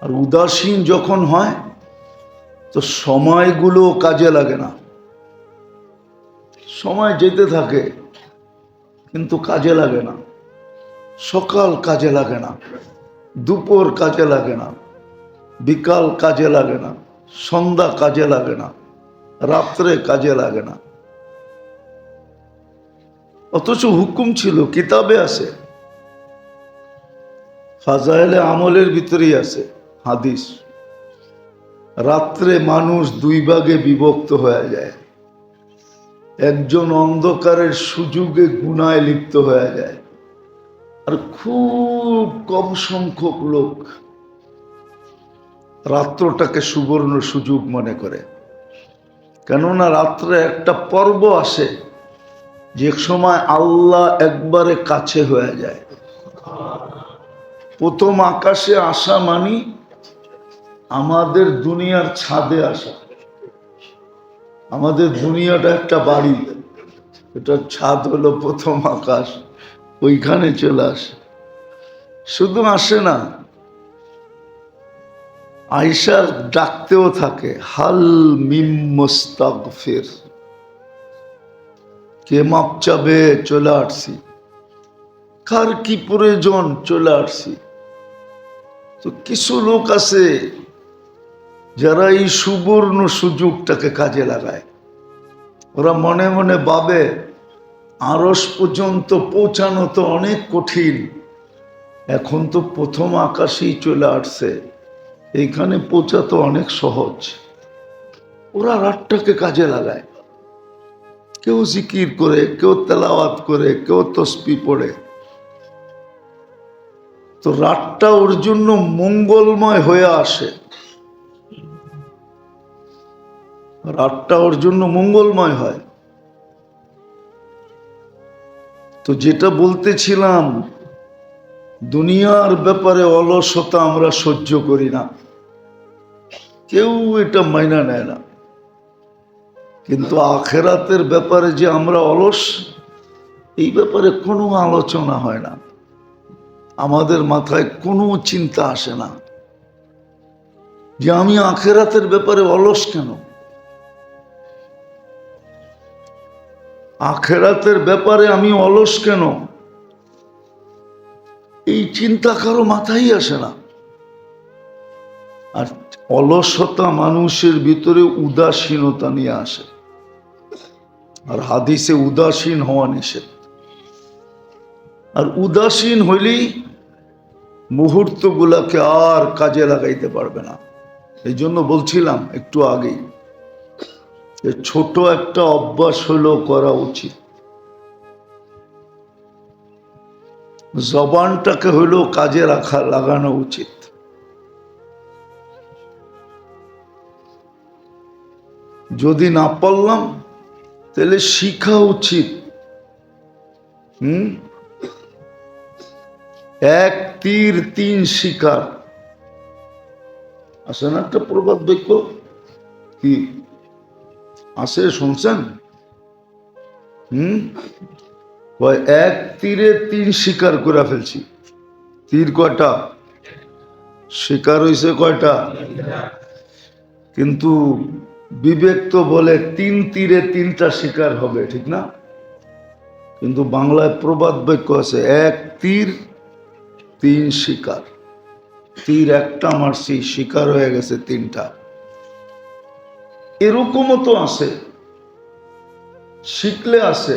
আর উদাসীন যখন হয় তো সময়গুলো কাজে লাগে না, সময় যেতে থাকে কিন্তু কাজে লাগে না। সকাল কাজে লাগে না, দুপুর কাজে লাগে না, বিকাল কাজে লাগে না, সন্ধ্যা কাজে লাগে না, রাত্রে কাজে লাগে না। অথচ হুকুম ছিল, কিতাবে আছে, ফাজাইলে আমলের ভিতরেই আছে হাদিস, রাত্রে মানুষ 2 ভাগে বিভক্ত হয়ে যায়। একজন অন্ধকারের সুযোগে গুনায় লিপ্ত হয়ে যায়, আর খুব কম সংখ্যক লোক রাত্রটাকে সুবর্ণ সুযোগ মনে করে। কেননা রাত্রে একটা পর্ব আসে যে সময় আল্লাহ একবারে কাছে হয়ে যায়। প্রথম আকাশে আসা মানি আমাদের দুনিয়ার ছাদে আসা। আমাদের দুনিয়াটা একটা বাড়ি, এটার ছাদ হলো প্রথম আকাশ, ওইখানে চলে আসে। শুধু আসে না, আয়েশা ডাকতেও থাকে, হাল মিম মুস্তাগফির, কে মাপ চাবে, চলে আসছি। কার কি প্রয়োজন, চলে আসছি। তো কিছু লোক আছে যারা এই সুবর্ণ সুযোগটাকে কাজে লাগায়। ওরা মনে মনে ভাবে আরশ পর্যন্ত পৌঁছানো তো অনেক কঠিন, এখন তো প্রথম আকাশেই চলে আসছে, এইখানে পৌঁছা তো অনেক সহজ। ওরা রাতটাকে কাজে লাগায়, কেউ জিকির করে, কেউ তেলাওয়াত করে, কেউ তসবিহ পড়ে। তো রাতটা ওর জন্য মঙ্গলময় হয়ে আসে, রাতটা ওর জন্য মঙ্গলময় হয়। তো যেটা বলতেছিলাম, দুনিয়ার ব্যাপারে অলসতা আমরা সহ্য করি না, কেউ এটা মাইনা নেয় না। কিন্তু আখেরাতের ব্যাপারে যে আমরা অলস, এই ব্যাপারে কোনো আলোচনা হয় না, আমাদের মাথায় কোনো চিন্তা আসে না যে আমি আখেরাতের ব্যাপারে অলস কেন, আখেরাতের ব্যাপারে আমি অলস কেন, এই চিন্তা কারো মাথায় আসে না। আর অলসতা মানুষের ভিতরে উদাসীনতা নিয়ে আসে, আর হাদিসে উদাসীন হওয়া নিষেধ। আর উদাসীন হইলেই মুহূর্তগুলাকে আর কাজে লাগাইতে পারবে না। এই জন্য বলছিলাম একটু আগেই, ছোট একটা অভ্যাস হলেও করা উচিত। জবানটাকে হলেও কাজে লাগানো উচিত। যদি না পারলাম তাহলে শিখা উচিত। এক তীর তিন শিকার আছে না একটা প্রবাদ বাক্য, কি আছে শুনছেন? এক তীরে তিন শিকার করে ফেলছি। তীর কয়টা? শিকার হইছে কয়টা? কিন্তু বিবেক তো বলে তিন তীরে তিনটা শিকার হবে, ঠিক না? কিন্তু বাংলায় প্রবাদ বাক্য আছে এক তীর তিন শিকার। তীর একটা মারছি, শিকার হয়ে গেছে তিনটা। এরকমও তো আছে, শিখলে আছে।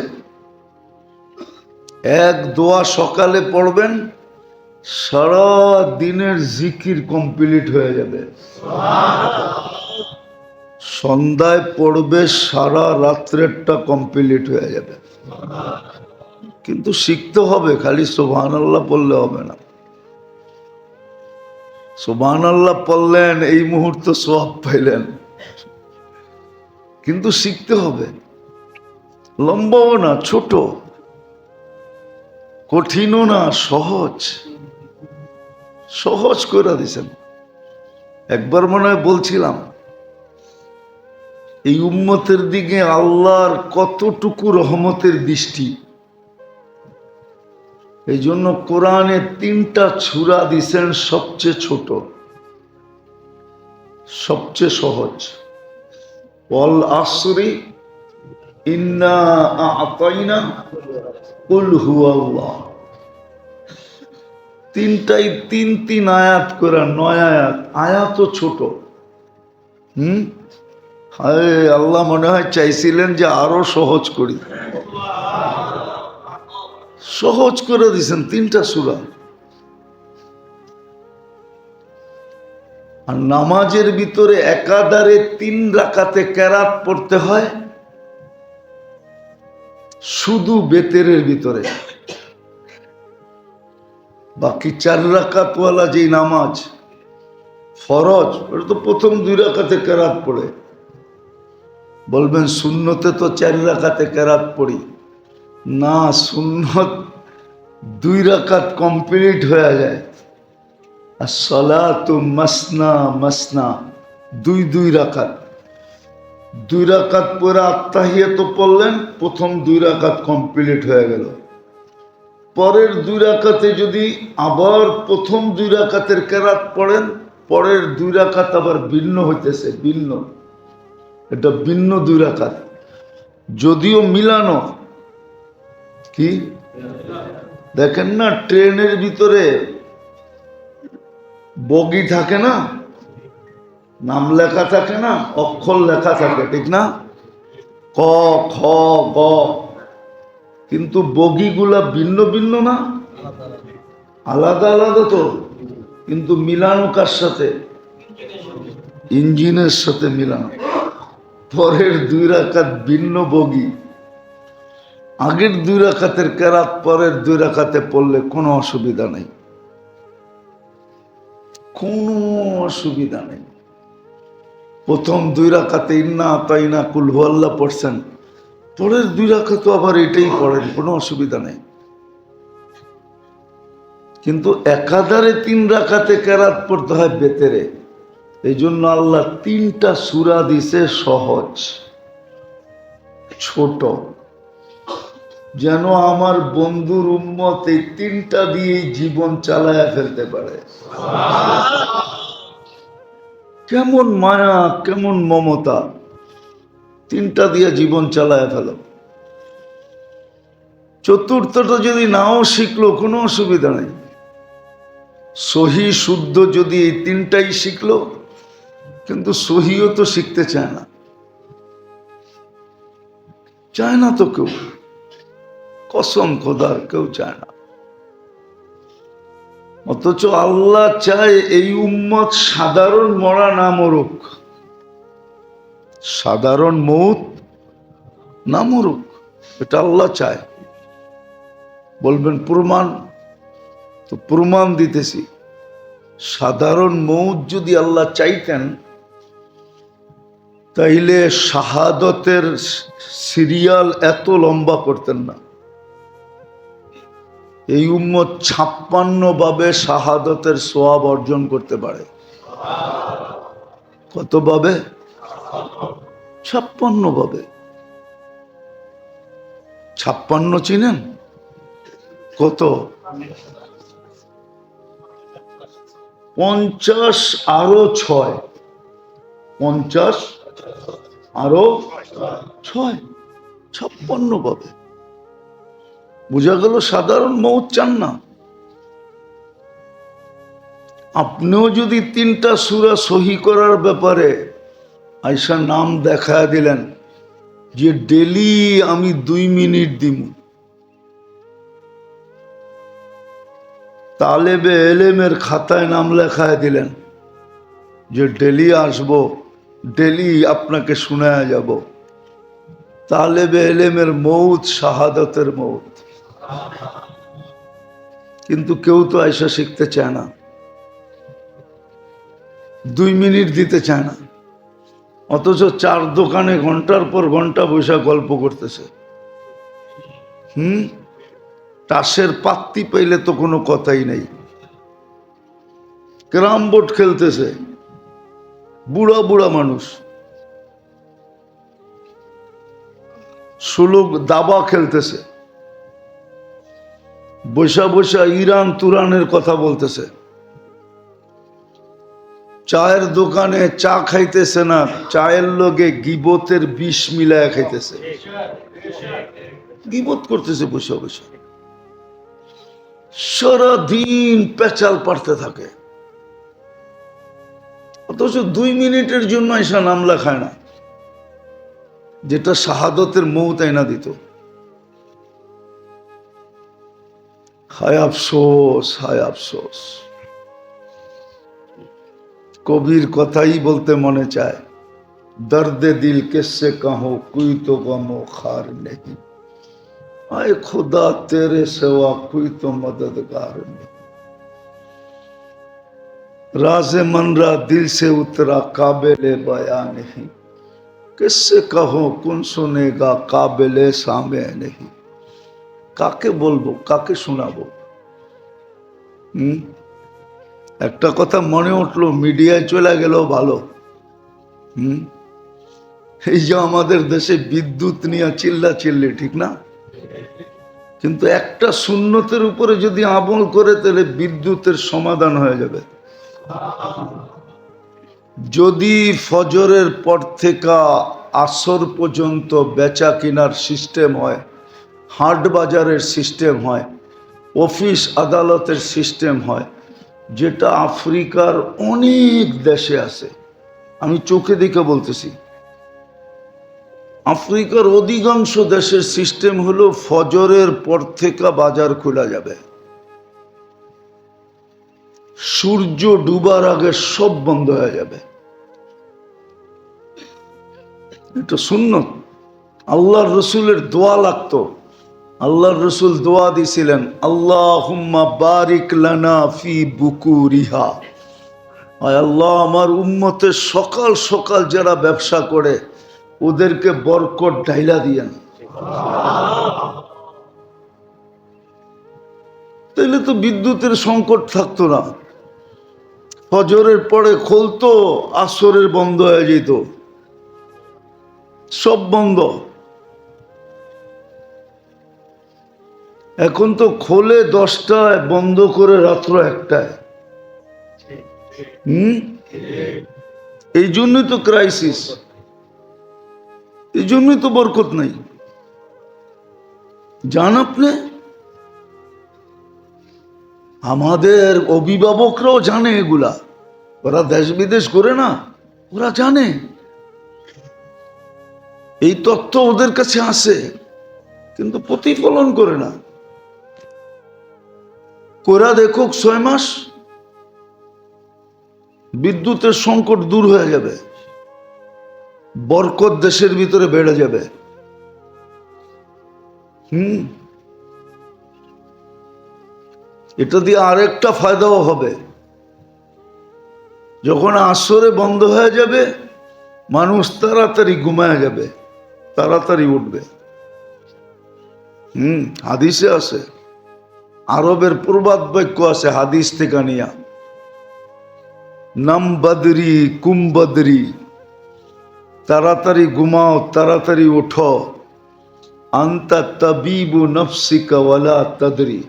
এক দোয়া সকালে পড়বেন, সারা দিনের জিকির কমপ্লিট হয়ে যাবে। সন্ধ্যায় পড়বে, সারা রাত্রেরটা কমপ্লিট হয়ে যাবে। কিন্তু শিখতে হবে, খালি সুবহানাল্লাহ পড়লে হবে না। সুবহানাল্লাহ পড়লেন, এই মুহূর্তে সওয়াব পাইলেন, কিন্তু শিখতে হবে। লম্বাও না, ছোট, কঠিনও না, সহজ, সহজ করে দিয়েছেন। একবার মনে হয় বলছিলাম, এই উম্মতের দিকে আল্লাহর কতটুকু রহমতের দৃষ্টি। এই জন্য কোরআনে তিনটা সূরা দিছেন, সবচেয়ে ছোট, সবচেয়ে সহজ। ওয়াল আসরি ইন্না আ'তাইনা কুল হুয়াল্লাহ। তিনটাই তিন তিন আয়াত করে, 9 আয়াত। আয়াতও ছোট। হায় আল্লাহ মনে হয় চাইছিলেন যে আরো সহজ করি, সহজ করে দিয়েছেন তিনটা সূরা। আর নামাজের ভিতরে একাধারে 3 রাকাতে কেরাত পড়তে হয়, শুধু বেতেরের ভিতরে। বাকি 4 রাকাতওয়ালা যেই নামাজ ফরজ, ওটা তো প্রথম 2 রাকাতে কেরাত পড়ে। বলবেন সুন্নতে তো 4 রাকাতে কেরাত পড়ি না, সুন্নত 2 রাকাত কমপ্লিট হয়ে যায়। আর সালাতু মাসনা মাসনা, 2 রাকাত। 2 রাকাত পরে আত্তাহিয়াত পড়লেন, প্রথম 2 রাকাত কমপ্লিট হয়ে গেল। পরের 2 রাকাতে যদি আবার প্রথম 2 রাকাতের কেরাত পড়েন, পরের 2 রাকাত আবার ভিন্ন হইতেছে, ভিন্ন, এটা ভিন্ন 2 রাকাত, যদিও মিলানো, কি দেখেন না, ট্রেনের ভিতরে বগি থাকে না, নাম লেখা থাকে না, অক্ষর লেখা থাকে, ঠিক না? ক, খ, গ, কিন্তু বগিগুলা ভিন্ন ভিন্ন না, আলাদা আলাদা তো, কিন্তু মিলানো কার সাথে? ইঞ্জিনের সাথে মিলানো। পরের 2 রাকাত ভিন্ন বগি, আগের 2 রাকাতের কেরাত পরের 2 রাকাতে পড়লে কোনো অসুবিধা নেই, কোনো অসুবিধা নেই। প্রথম 2 রাকাতে ইন্না আতাইনা কুল হুয়াল্লাহ পড়ছেন, পরের 2 রাকাতে আবার এটাই পড়েন, কোনো অসুবিধা নেই। কিন্তু একাধারে 3 রাকাতে কেরাত পড়তে হয় বেতেরে। এই জন্য আল্লাহ 3টা সূরা দিছে সহজ ছোট, যেন আমার বন্ধুর উম্মত এই 3টা দিয়েই জীবন চালায়া ফেলতে পারে। কেমন মায়া, কেমন মমতা, 3টা দিয়ে জীবন চালায়া ফেল। চতুর্থটা যদি নাও শিখলো কোনো অসুবিধা নেই, সহি শুদ্ধ যদি এই 3টাই শিখলো, কিন্তু সহিও তো শিখতে চায় না, চায় না তো কেউ, কসম খোদার কেউ চায় না। অথচ আল্লাহ চায় এই উম্মত সাধারণ মরা না মরুক, সাধারণ মৌত না মরুক, এটা আল্লাহ চায়। বলবেন প্রমাণ, তো প্রমাণ দিতেছি। সাধারণ মৌত যদি আল্লাহ চাইতেন, তাইলে শাহাদতের সিরিয়াল এত লম্বা করতেন না। এই উম্মত 56 ভাবে শাহাদতের সোয়াব অর্জন করতে পারে। কত ভাবে? 56 ভাবে। 56 চিনেন? কত? 50 আরো 6, 50 আরো 6, 56 ভাবে। বোঝা গেল সাধারণ মৌত চান না। আপনিও যদি 3টা সূরা সহি করার ব্যাপারে আয়সা নাম দেখা দিলেন যে ডেলি আমি 2 মিনিট দিব, তালেবে এলেমের খাতায় নাম লেখায় দিলেন যে ডেলি আসবো, ডেলি আপনাকে শোনায় যাব, তালেবে এলেমের মৌত শাহাদতের মৌত। কিন্তু কেউ তো আয়সা শিখতে চায় না, 2 মিনিট দিতে চায় না, অথচ 4 দোকানে ঘন্টার পর ঘন্টা বসে গল্প করতেছে। তাসের পাত্তি পাইলে তো কোনো কথাই নাই, ক্যারাম বোর্ড খেলতেছে, বুড়া বুড়া মানুষ, সুলুক দাবা খেলতেছে, বসা বসা ইরান তুরানের কথা বলতেছে, চায়ের দোকানে চা খাইতেছে না, চায়ের লগে গিবতের বিষ মিলায় খাইতেছে, গিবত করতেছে বসে বসে, সারাদিন পেঁচাল পাড়তে থাকে। অথচ 2 মিনিটের জন্য এসা নাম লেখায় না, যেটা শাহাদতের মৌত আইনা দিত। হায় আফসোস, হায় আফসোস। কবির কথাই বলতে মনে চায়, দর্দে দিল কিসসে কাহো কোই তো গমো খার নেই, आए खुदा तेरे सिवा कोई तो मददगार नहीं, राज़े मनरा दिल से उतरा काबिले बयां नहीं, किससे कहो कौन सुनेगा काबिले सामे नहीं। কাকে বলবো, কাকে শোনাবো? একটা কথা মনে উঠলো, মিডিয়ায় চলে গেল ভালো। এই যে আমাদের দেশে বিদ্যুৎ নিয়ে চিল্লা চিল্লি, ঠিক না? কিন্তু একটা সুন্নতের উপরে যদি আমল করে তাহলে বিদ্যুতের সমাধান হয়ে যাবে। যদি ফজরের পর থেকে আসর পর্যন্ত বেচা কিনার সিস্টেম হয়, হাট বাজারের সিস্টেম হয়, অফিস আদালতের সিস্টেম হয়, যেটা আফ্রিকার অনেক দেশে আছে। আমি চোখে দেখে বলতেছি, আফ্রিকার অধিকাংশ দেশের সিস্টেম হলো ফজরের পর থেকে বাজার খোলা যাবে, সূর্য ডুবার আগে সব বন্ধ হয়ে যাবে। এটা সুন্নত। আল্লাহর রসুলের দোয়া লাগতো। আল্লাহর রসুল দোয়া দিছিলেন, আল্লাহুম্মা বারিক লানা ফি বুকুরিহা, আয় আল্লাহ আমার উম্মতের সকাল সকাল যারা ব্যবসা করে ওদেরকে বরকত ঢাইলা দিয়েন। তাইলে তো বিদ্যুতের সংকট থাকতো না। ফজরের পরে খুলতো, আসরের বন্ধ হয়ে যেত, সব বন্ধ। এখন তো খোলে 10টায়, বন্ধ করে রাত্র 1টায়। এই জন্যই তো ক্রাইসিস, এই জন্যই তো বরকত নাই। জান আপনি, আমাদের অভিভাবকরাও জানে এগুলা, ওরা দেশ বিদেশ করে না, ওরা জানে, এই তথ্য ওদের কাছে আসে, কিন্তু প্রতিফলন করে না। কোরা দেখুক 6 মাস, বিদ্যুতের সংকট দূর হয়ে যাবে, বরকত দেশের ভিতরে বেড়ে যাবে। এটা দিয়ে আরেকটা ফায়দাও হবে, যখন আসরে বন্ধ হয়ে যাবে মানুষ তাড়াতাড়ি ঘুমায় যাবে, তাড়াতাড়ি উঠবে। হাদিসে আছে, আরবের প্রবাদ বাক্য আছে হাদিস থেকে নিয়া, নাম বদরি কুম বদরি, তাড়াতাড়ি ঘুমাও তাড়াতাড়ি ওঠো, আনতা তাবিবু নফসিকা ওয়ালা তাদরি,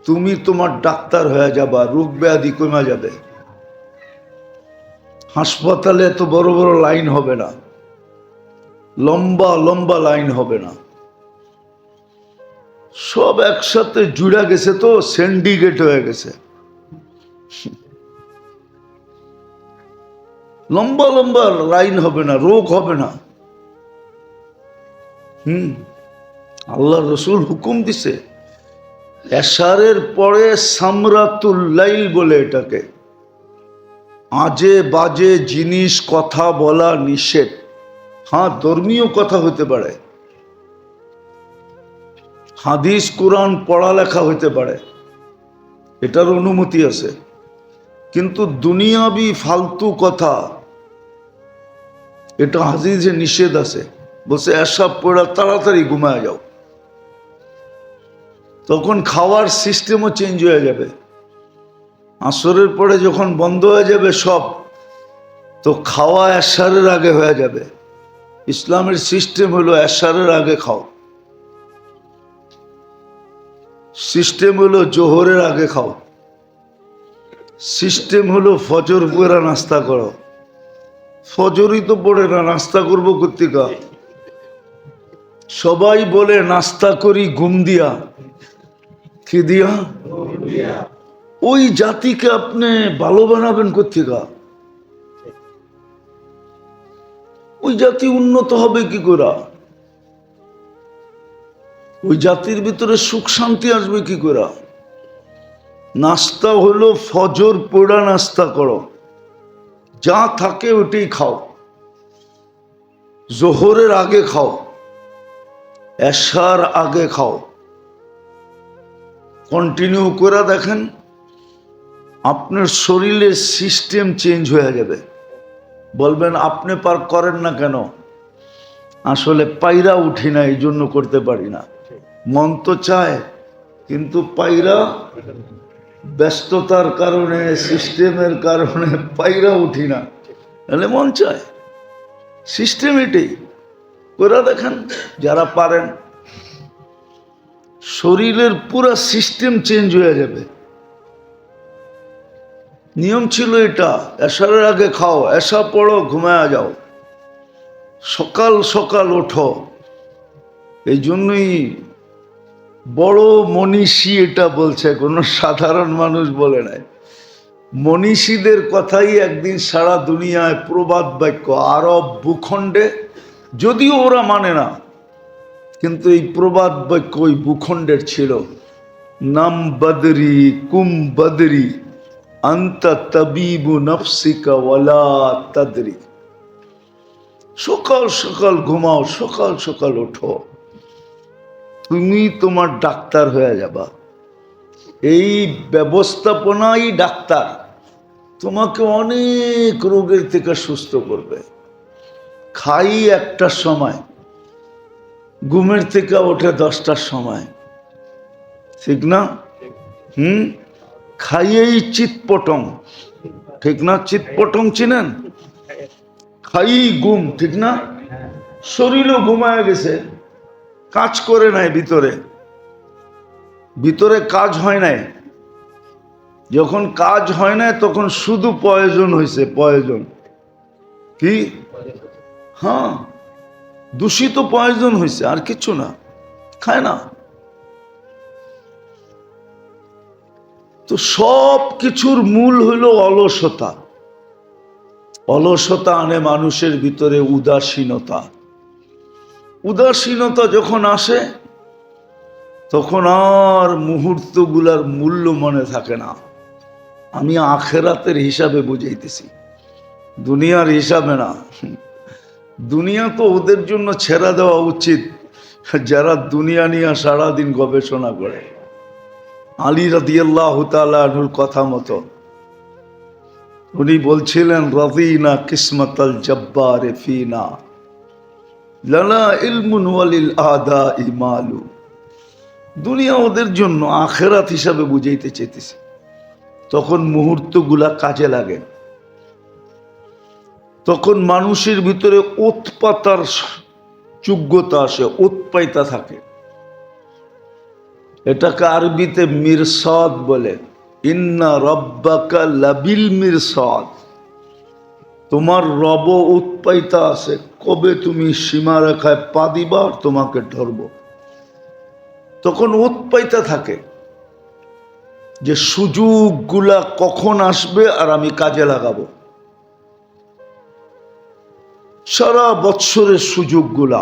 তুমি তোমার ডাক্তার হয়ে যাবা, রোগ ব্যাধি কমে যাবে। হাসপাতালে এত বড় বড় লাইন হবে না, লম্বা লম্বা লাইন হবে না, সব একসাথে জুড়ে গেছে, তো সিন্ডিকেট হয়ে গেছে, লম্বা লম্বা লাইন হবে না, রোগ হবে না। আল্লাহ রসুল হুকুম দিছে, এশারের পরে সামরাতুল লাইল বলে এটাকে, আজে বাজে জিনিস কথা বলা নিষেধ। হ্যাঁ, ধর্মীয় কথা হতে পারে, হাদিস কোরআন পড়ালেখা হইতে পারে, এটার অনুমতি আছে, কিন্তু দুনিয়াবি ফালতু কথা এটা হাদিসে নিষেধ আছে। বলছে এসব পড়া তাড়াতাড়ি ঘুমায় যাও, তখন খাওয়ার সিস্টেমও চেঞ্জ হয়ে যাবে। আসরের পরে যখন বন্ধ হয়ে যাবে সব, তো খাওয়া এশারের আগে হয়ে যাবে। ইসলামের সিস্টেম হলো এশারের আগে খাও, সিস্টেম হলো জোহরের আগে খাও, সিস্টেম হলো ফজর পড়া নাস্তা করো। ফজরই তো পড়ে না, নাস্তা করবো কর্তিকা। সবাই বলে নাস্তা করি ঘুম দিয়া, কি দিয়া? ওই জাতিকে আপনি ভালো বানাবেন কর্তিকা? ওই জাতি উন্নত হবে কি করে? ওই জাতির ভিতরে সুখ শান্তি আসবে কি করে? নাস্তা হলো ফজর পড়া নাস্তা করো, যা থাকে ওটাই খাও, জোহরের আগে খাও, এশার আগে খাও, কন্টিনিউ করে দেখেন আপনার শরীরের সিস্টেম চেঞ্জ হয়ে যাবে। বলবেন আপনি পার করেন না কেন? আসলে পায়রা উঠি না, এই জন্য করতে পারি না। মন তো চায়, কিন্তু পায়রা ব্যস্ততার কারণে, সিস্টেমের কারণে পায়রা উঠি না, তাহলে মন চায়। সিস্টেম এটাই, করে দেখেন যারা পারেন, শরীরের পুরা সিস্টেম চেঞ্জ হয়ে যাবে। নিয়ম ছিল এটা, এশারের আগে খাও, এশা পড়ো, ঘুমায়া যাও, সকাল সকাল ওঠো। এই জন্যই বড় মনীষী এটা বলছে, কোনো সাধারণ মানুষ বলে নাই। মনীষীদের কথাই একদিন সারা দুনিয়ায় প্রবাদ বাক্য, আরব ভূখণ্ডে, যদিও ওরা মানে না, কিন্তু এই প্রবাদ বাক্য ওই ভূখণ্ডের ছিল। নাম বদরি কুম বদরি আন্তা তাবিবু নফসিকা ওয়ালা তাদরি। সকাল সকাল ঘুমাও, সকাল সকাল ওঠো, তুমি তোমার ডাক্তার হয়ে যাবা। এই ব্যবস্থাপনাই ডাক্তার, তোমাকে অনেক রোগের থেকে সুস্থ করবে। খাই 1টার সময়, ঘুমের থেকে ওঠে 10টার সময়, ঠিক না? খাইয়েই চিৎপটং, ঠিক না? চিৎপটং চিনেন? খাই ঘুম, ঠিক না? শরীরও ঘুমায় গেছে, কাজ করে নাই, ভিতরে ভিতরে কাজ হয় নাই। যখন কাজ হয় না তখন শুধু প্রয়োজন হয়েছে, প্রয়োজন কি? হ্যাঁ, দূষিত প্রয়োজন হয়েছে, আর কিছু না, খায় না। তো সব কিছুর মূল হইল অলসতা। অলসতা আনে মানুষের ভিতরে উদাসীনতা। উদাসীনতা যখন আসে তখন আর মুহূর্তগুলার মূল্য মনে থাকে না। আমি আখেরাতের হিসাবে বুঝাইতেছি, দুনিয়ার হিসাবে না। দুনিয়া তো ওদের জন্য ছেড়ে দেওয়া উচিত যারা দুনিয়া নিয়ে সারাদিন গবেষণা করে। আলী রাদিয়াল্লাহু তাআলা আনহুর কথা মতো উনি বলছিলেন, রাদিনা কিসমাতাল জব্বারে ফিনা লানা ইলমুন ওয়ালিল আদা ইমালু। দুনিয়া ওদের জন্য, আখেরাত হিসাবে বুঝাইতে চেয়েছে। তখন মুহূর্তগুলা কাজে লাগে, তখন মানুষের ভিতরে উৎপাতার যোগ্যতা আসে, উৎপাইতা থাকে। এটাকে আরবিতে মিরসাদ বলে। ইন্না রব্বাকা লাবিল মিরসাদ, তোমার রব উৎপাইতা আছে, কবে তুমি সীমারেখায় পা দিবা আর তোমাকে ধরব। তখন উৎপাইতা থাকে যে সুযোগগুলা কখন আসবে আর আমি কাজে লাগাবো। সারা বৎসরের সুযোগগুলা,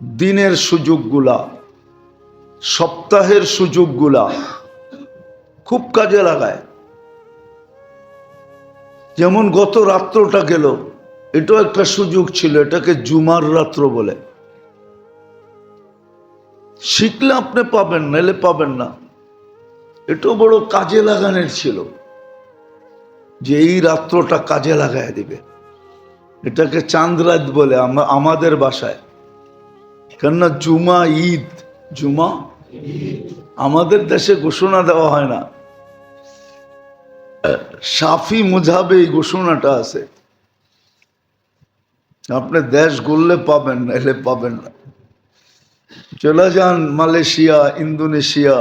দিনের সুযোগগুলা, সপ্তাহের সুযোগগুলা খুব কাজে লাগায়। যেমন গত রাত্রটা গেল, এটাও একটা সুযোগ ছিল, এটাকে জুমার রাত্র বলে। শিখলে আপনি পাবেন, নাহলে পাবেন না। এটাও বড় কাজে লাগানোর ছিল, যে এই রাত্রটা কাজে লাগায় দিবে। এটাকে চাঁদ রাত বলে আমাদের বাসায়, কেননা জুমা ঈদ। জুমা আমাদের দেশে ঘোষণা দেওয়া হয় না, শাফি মুযহাবে এই ঘোষণাটা আছে। আপনি দেশ ঘুরলে পাবেন, নাহলে পাবেন না। চলে যান মালয়েশিয়া, ইন্দোনেশিয়া,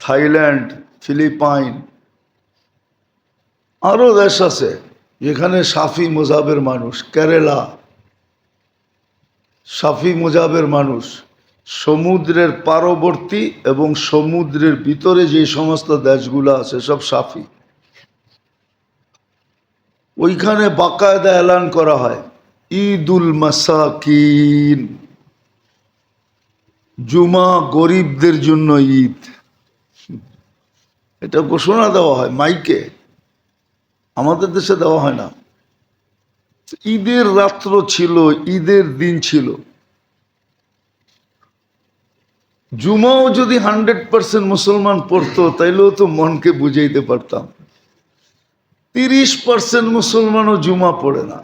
থাইল্যান্ড, ফিলিপাইন, আরো দেশ আছে যেখানে শাফি মুযহাবের মানুষ। কেরালা, শাফি মুযহাবের মানুষ। সমুদ্রের পার্শ্ববর্তী এবং সমুদ্রের ভিতরে যে সমস্ত দেশগুলো আছে সব শাফি। ওইখানে বাকায়দা এলান করা হয়, ঈদুল মাসাকিন, জুমা গরিবদের জন্য ঈদ। এটা ঘোষণা দেওয়া হয় মাইকে, আমাদের দেশে দেওয়া হয় না। ঈদের রাত্র ছিল, ঈদের দিন ছিল। জুমাও যদি 100% মুসলমান পড়তো তাইলেও তো মনকে বুঝাইতে পারতাম। 30% মুসলমানও জুমা পড়ে না।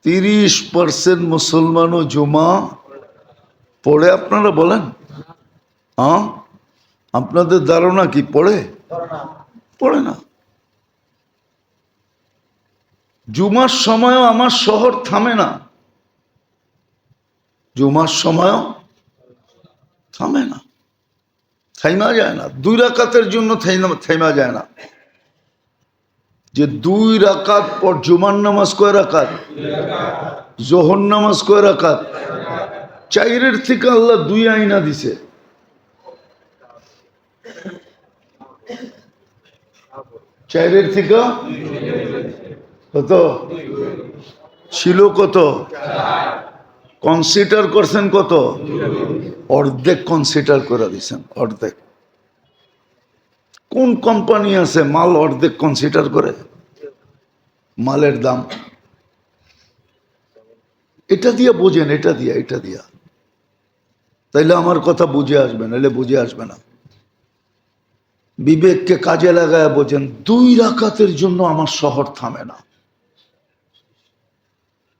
30% মুসলমানও জুমা পড়ে? আপনারা বলেন, আপনাদের ধারণা কি পড়ে? পড়ে না। জুমার সময়ও আমার শহর থামে না, জুমার সময়ও থামে না, থাইমা যায় না। 2 রাকাতের জন্য থাইমা যায় না। যে 2 রাকাত পর জুমার নামাজ কয় রাকাত? জোহর নামাজ কয় রাকাত? চাইরের থেকে আল্লাহ 2 আইনা দিছে। চাইরের থেকে কত ছিল? কত কনসিডার করছেন? কত? অর্ধেক কনসিডার করে দিছেন, অর্ধেক। কোন কোম্পানি আছে মাল অর্ধেক কনসিডার করে? মালের দাম এটা দিয়া বোঝেন, এটা দিয়া তাইলে আমার কথা বুঝে আসবে, নাহলে বুঝে আসবে না। বিবেককে কাজে লাগায় বোঝেন। 2 রাকাতের জন্য আমার শহর থামে না,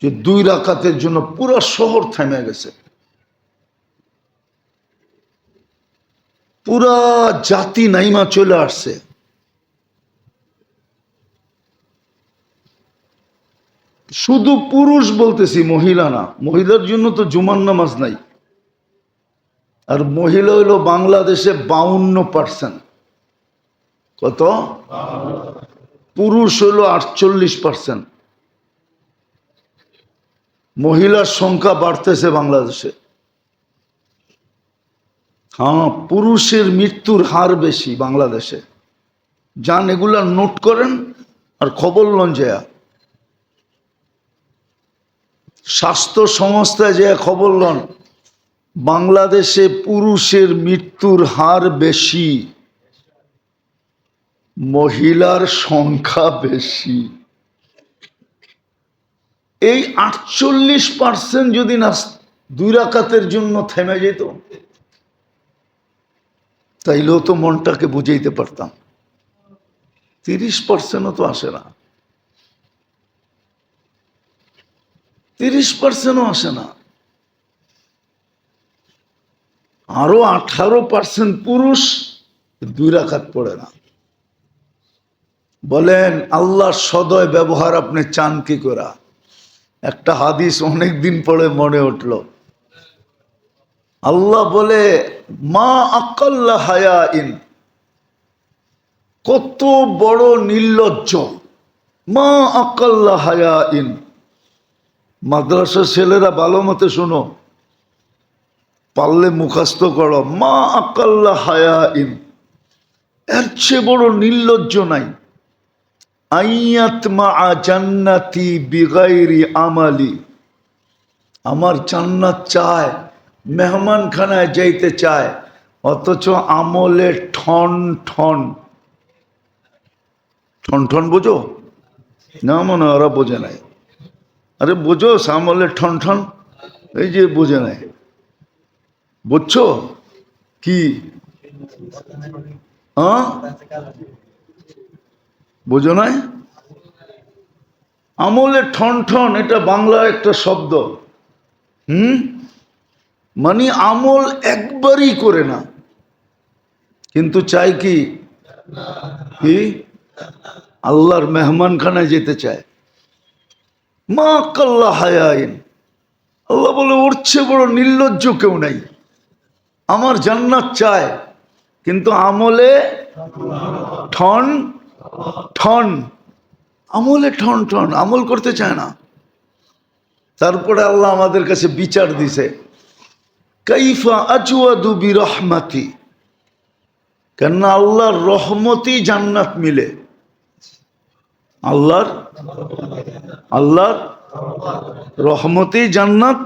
যে 2 রাকাতের জন্য পুরো শহর থেমে গেছে, পুরা জাতি নাইমা চলে আসছে। শুধু পুরুষ বলতেছি, মহিলা না। মহিলার জন্য তো জুমার নামাজ নাই। আর মহিলা হইল বাংলাদেশে 52%। কত? পুরুষ হইল 48%। মহিলার সংখ্যা বাড়তেছে বাংলাদেশে। হ্যাঁ, পুরুষের মৃত্যুর হার বেশি বাংলাদেশে। যান এগুলা নোট করেন আর খবর লন যায়। স্বাস্থ্য সংস্থায় যে খবর লন, বাংলাদেশে পুরুষের মৃত্যুর হার বেশি, মহিলার সংখ্যা বেশি। এই 48% যদি না 2 রাকাতের জন্য থেমে যেত, তাইলেও তো মনটাকে বুঝাইতে পারতাম। 30%ও তো আসে না, 30%ও আসে না। আরো 18% পুরুষ 2 রাকাত পড়ে না। বলেন আল্লাহর সদয় ব্যবহার আপনি চান কি করা? একটা হাদিস অনেকদিন পরে মনে উঠল। আল্লাহ বলে, মা আকাল্লা হায়াইন, কত বড় নির্লজ্জ। মা আকাল্লা হায়াইন। মাদ্রাসার ছেলেরা ভালো মতো শোনো, পারলে মুখস্থ করো। মা আকাল্লা হায়াইন, এর চেয়ে বড় নির্লজ্জ নাই। আইয়াত মা জান্নাতি বিগাইরি আমালি, আমার জান্নাত চায়, মেহমানখানায় যাইতে চায়, অথচ আমলে ঠন ঠন। ঠন ঠন বোঝো না? মনে ওরা বোঝে নাই। আরে বোঝো, আমলে ঠন ঠন, এই যে বোঝে নাই। বুঝছো কি? হ্যাঁ, বোঝো নাই? আমলে ঠন ঠন, এটা বাংলা একটা শব্দ। মানে আমল একবারই করে না, কিন্তু চাই কি? আল্লাহর মেহমানখানায় যেতে চায়। মা কাল্লা হায়াইন, আল্লাহ বলে ওর চেয়ে বড় নির্লজ্জ কেউ নাই। আমার জান্নাত চায়, কিন্তু আমলে ঠন ঠন, আমলে ঠন ঠন, আমল করতে চায় না। তারপরে আল্লাহ আমাদের কাছে বিচার দিছে, কাইফা আজওয়াদু বিরহমাতি, কেন আল্লাহর রহমতি জান্নাত মিলে। আল্লাহর রহমতি জান্নাত।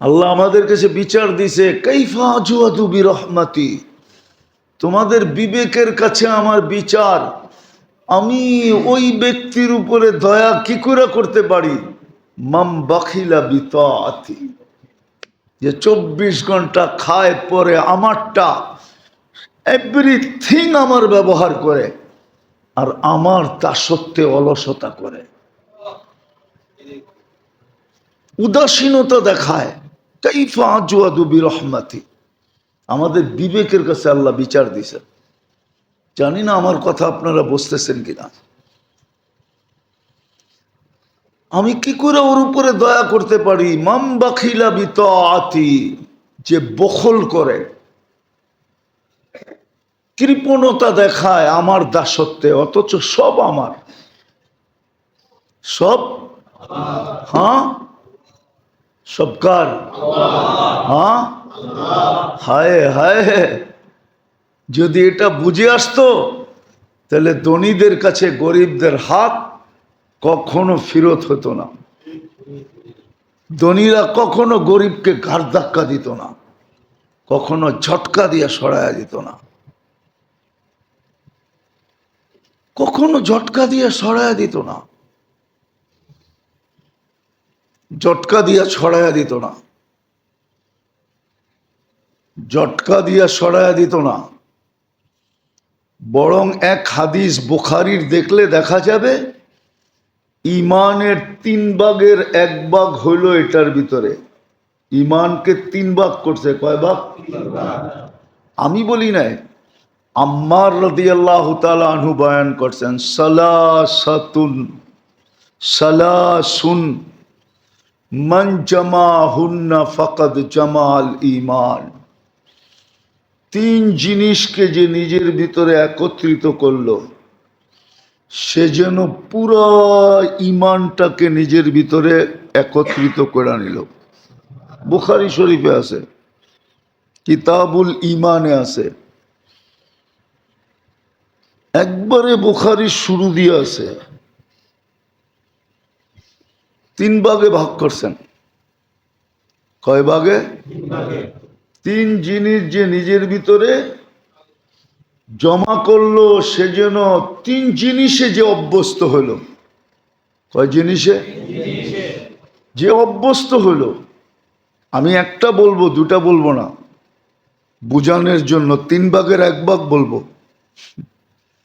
আল্লাহ আমাদের কাছে বিচার দিছে, কাইফা আজওয়াদু বিরহমাতি, তোমাদের বিবেকের কাছে আমার বিচার, আমি ওই ব্যক্তির উপরে দয়া কি করে করতে পারি? মাম বাখিলা বিতাআতি, যে 24 ঘন্টা খায় পরে আমারটা, এভরিথিং আমার ব্যবহার করে, আর আমার তা সত্ত্বে অলসতা করে, উদাসীনতা দেখায়। কাইফা আজওয়াদু বিরহমাতি, আমাদের বিবেকের কাছে আল্লাহ বিচার দিছে। জানি না আমার কথা আপনারা বুঝতেছেন কিনা। আমি কি করে ওর উপরে দয়া করতে পারি? মাম বাখিলা বিতাআতি, যে বখল করে, কৃপণতা দেখায় আমার দাসত্বে, অথচ সব আমার, সব, হ্যাঁ সবকার? হ্যাঁ, হায় হায়, যদি এটা বুঝে আসতো তাহলে ধনীদের কাছে গরিবদের হাত কখনো ফেরত হতো না। ধনীরা কখনো গরিবকে ঘাড় ধাক্কা দিত না, কখনো ঝটকা দিয়ে সরাইয়া দিত না, কখনো ঝটকা দিয়ে সরাইয়া দিত না, ঝটকা দিয়া ছড়াইয়া দিত না, ঝটকা দিয়া সরাইয়া দিত না। বরং এক হাদিস বুখারীর দেখলে দেখা যাবে ইমানের 3 ভাগের 1 ভাগ হইল এটার ভিতরে। ইমানকে 3 ভাগ করছে। কয় ভাগ? আমি বলি নাই, আম্মার রাদিয়াল্লাহু তাআলা আনহু বয়ান করছেন, সালাসুন মান জামাহুন্না ফাকাদ জামাল ঈমান। 3 জিনিসকে যে নিজের ভিতরে একত্রিত করলো সে যেন পুরো ইমানটাকে নিজের ভিতরে একত্রিত করে নিল। বুখারী শরীফে আছে, কিতাবুল ঈমানে আছে, একবারে বুখারীর শুরু দিয়ে আছে। 3 ভাগে ভাগ করছেন। কয় ভাগে? 3 জিনিস যে নিজের ভিতরে জমা করলো সে যেন 3 জিনিসে যে অভ্যস্ত হলো। কয় জিনিসে? যে অভ্যস্ত হলো। আমি একটা বলবো, 2টা বলবো না, বুঝানোর জন্য 3 ভাগের 1 ভাগ বলবো।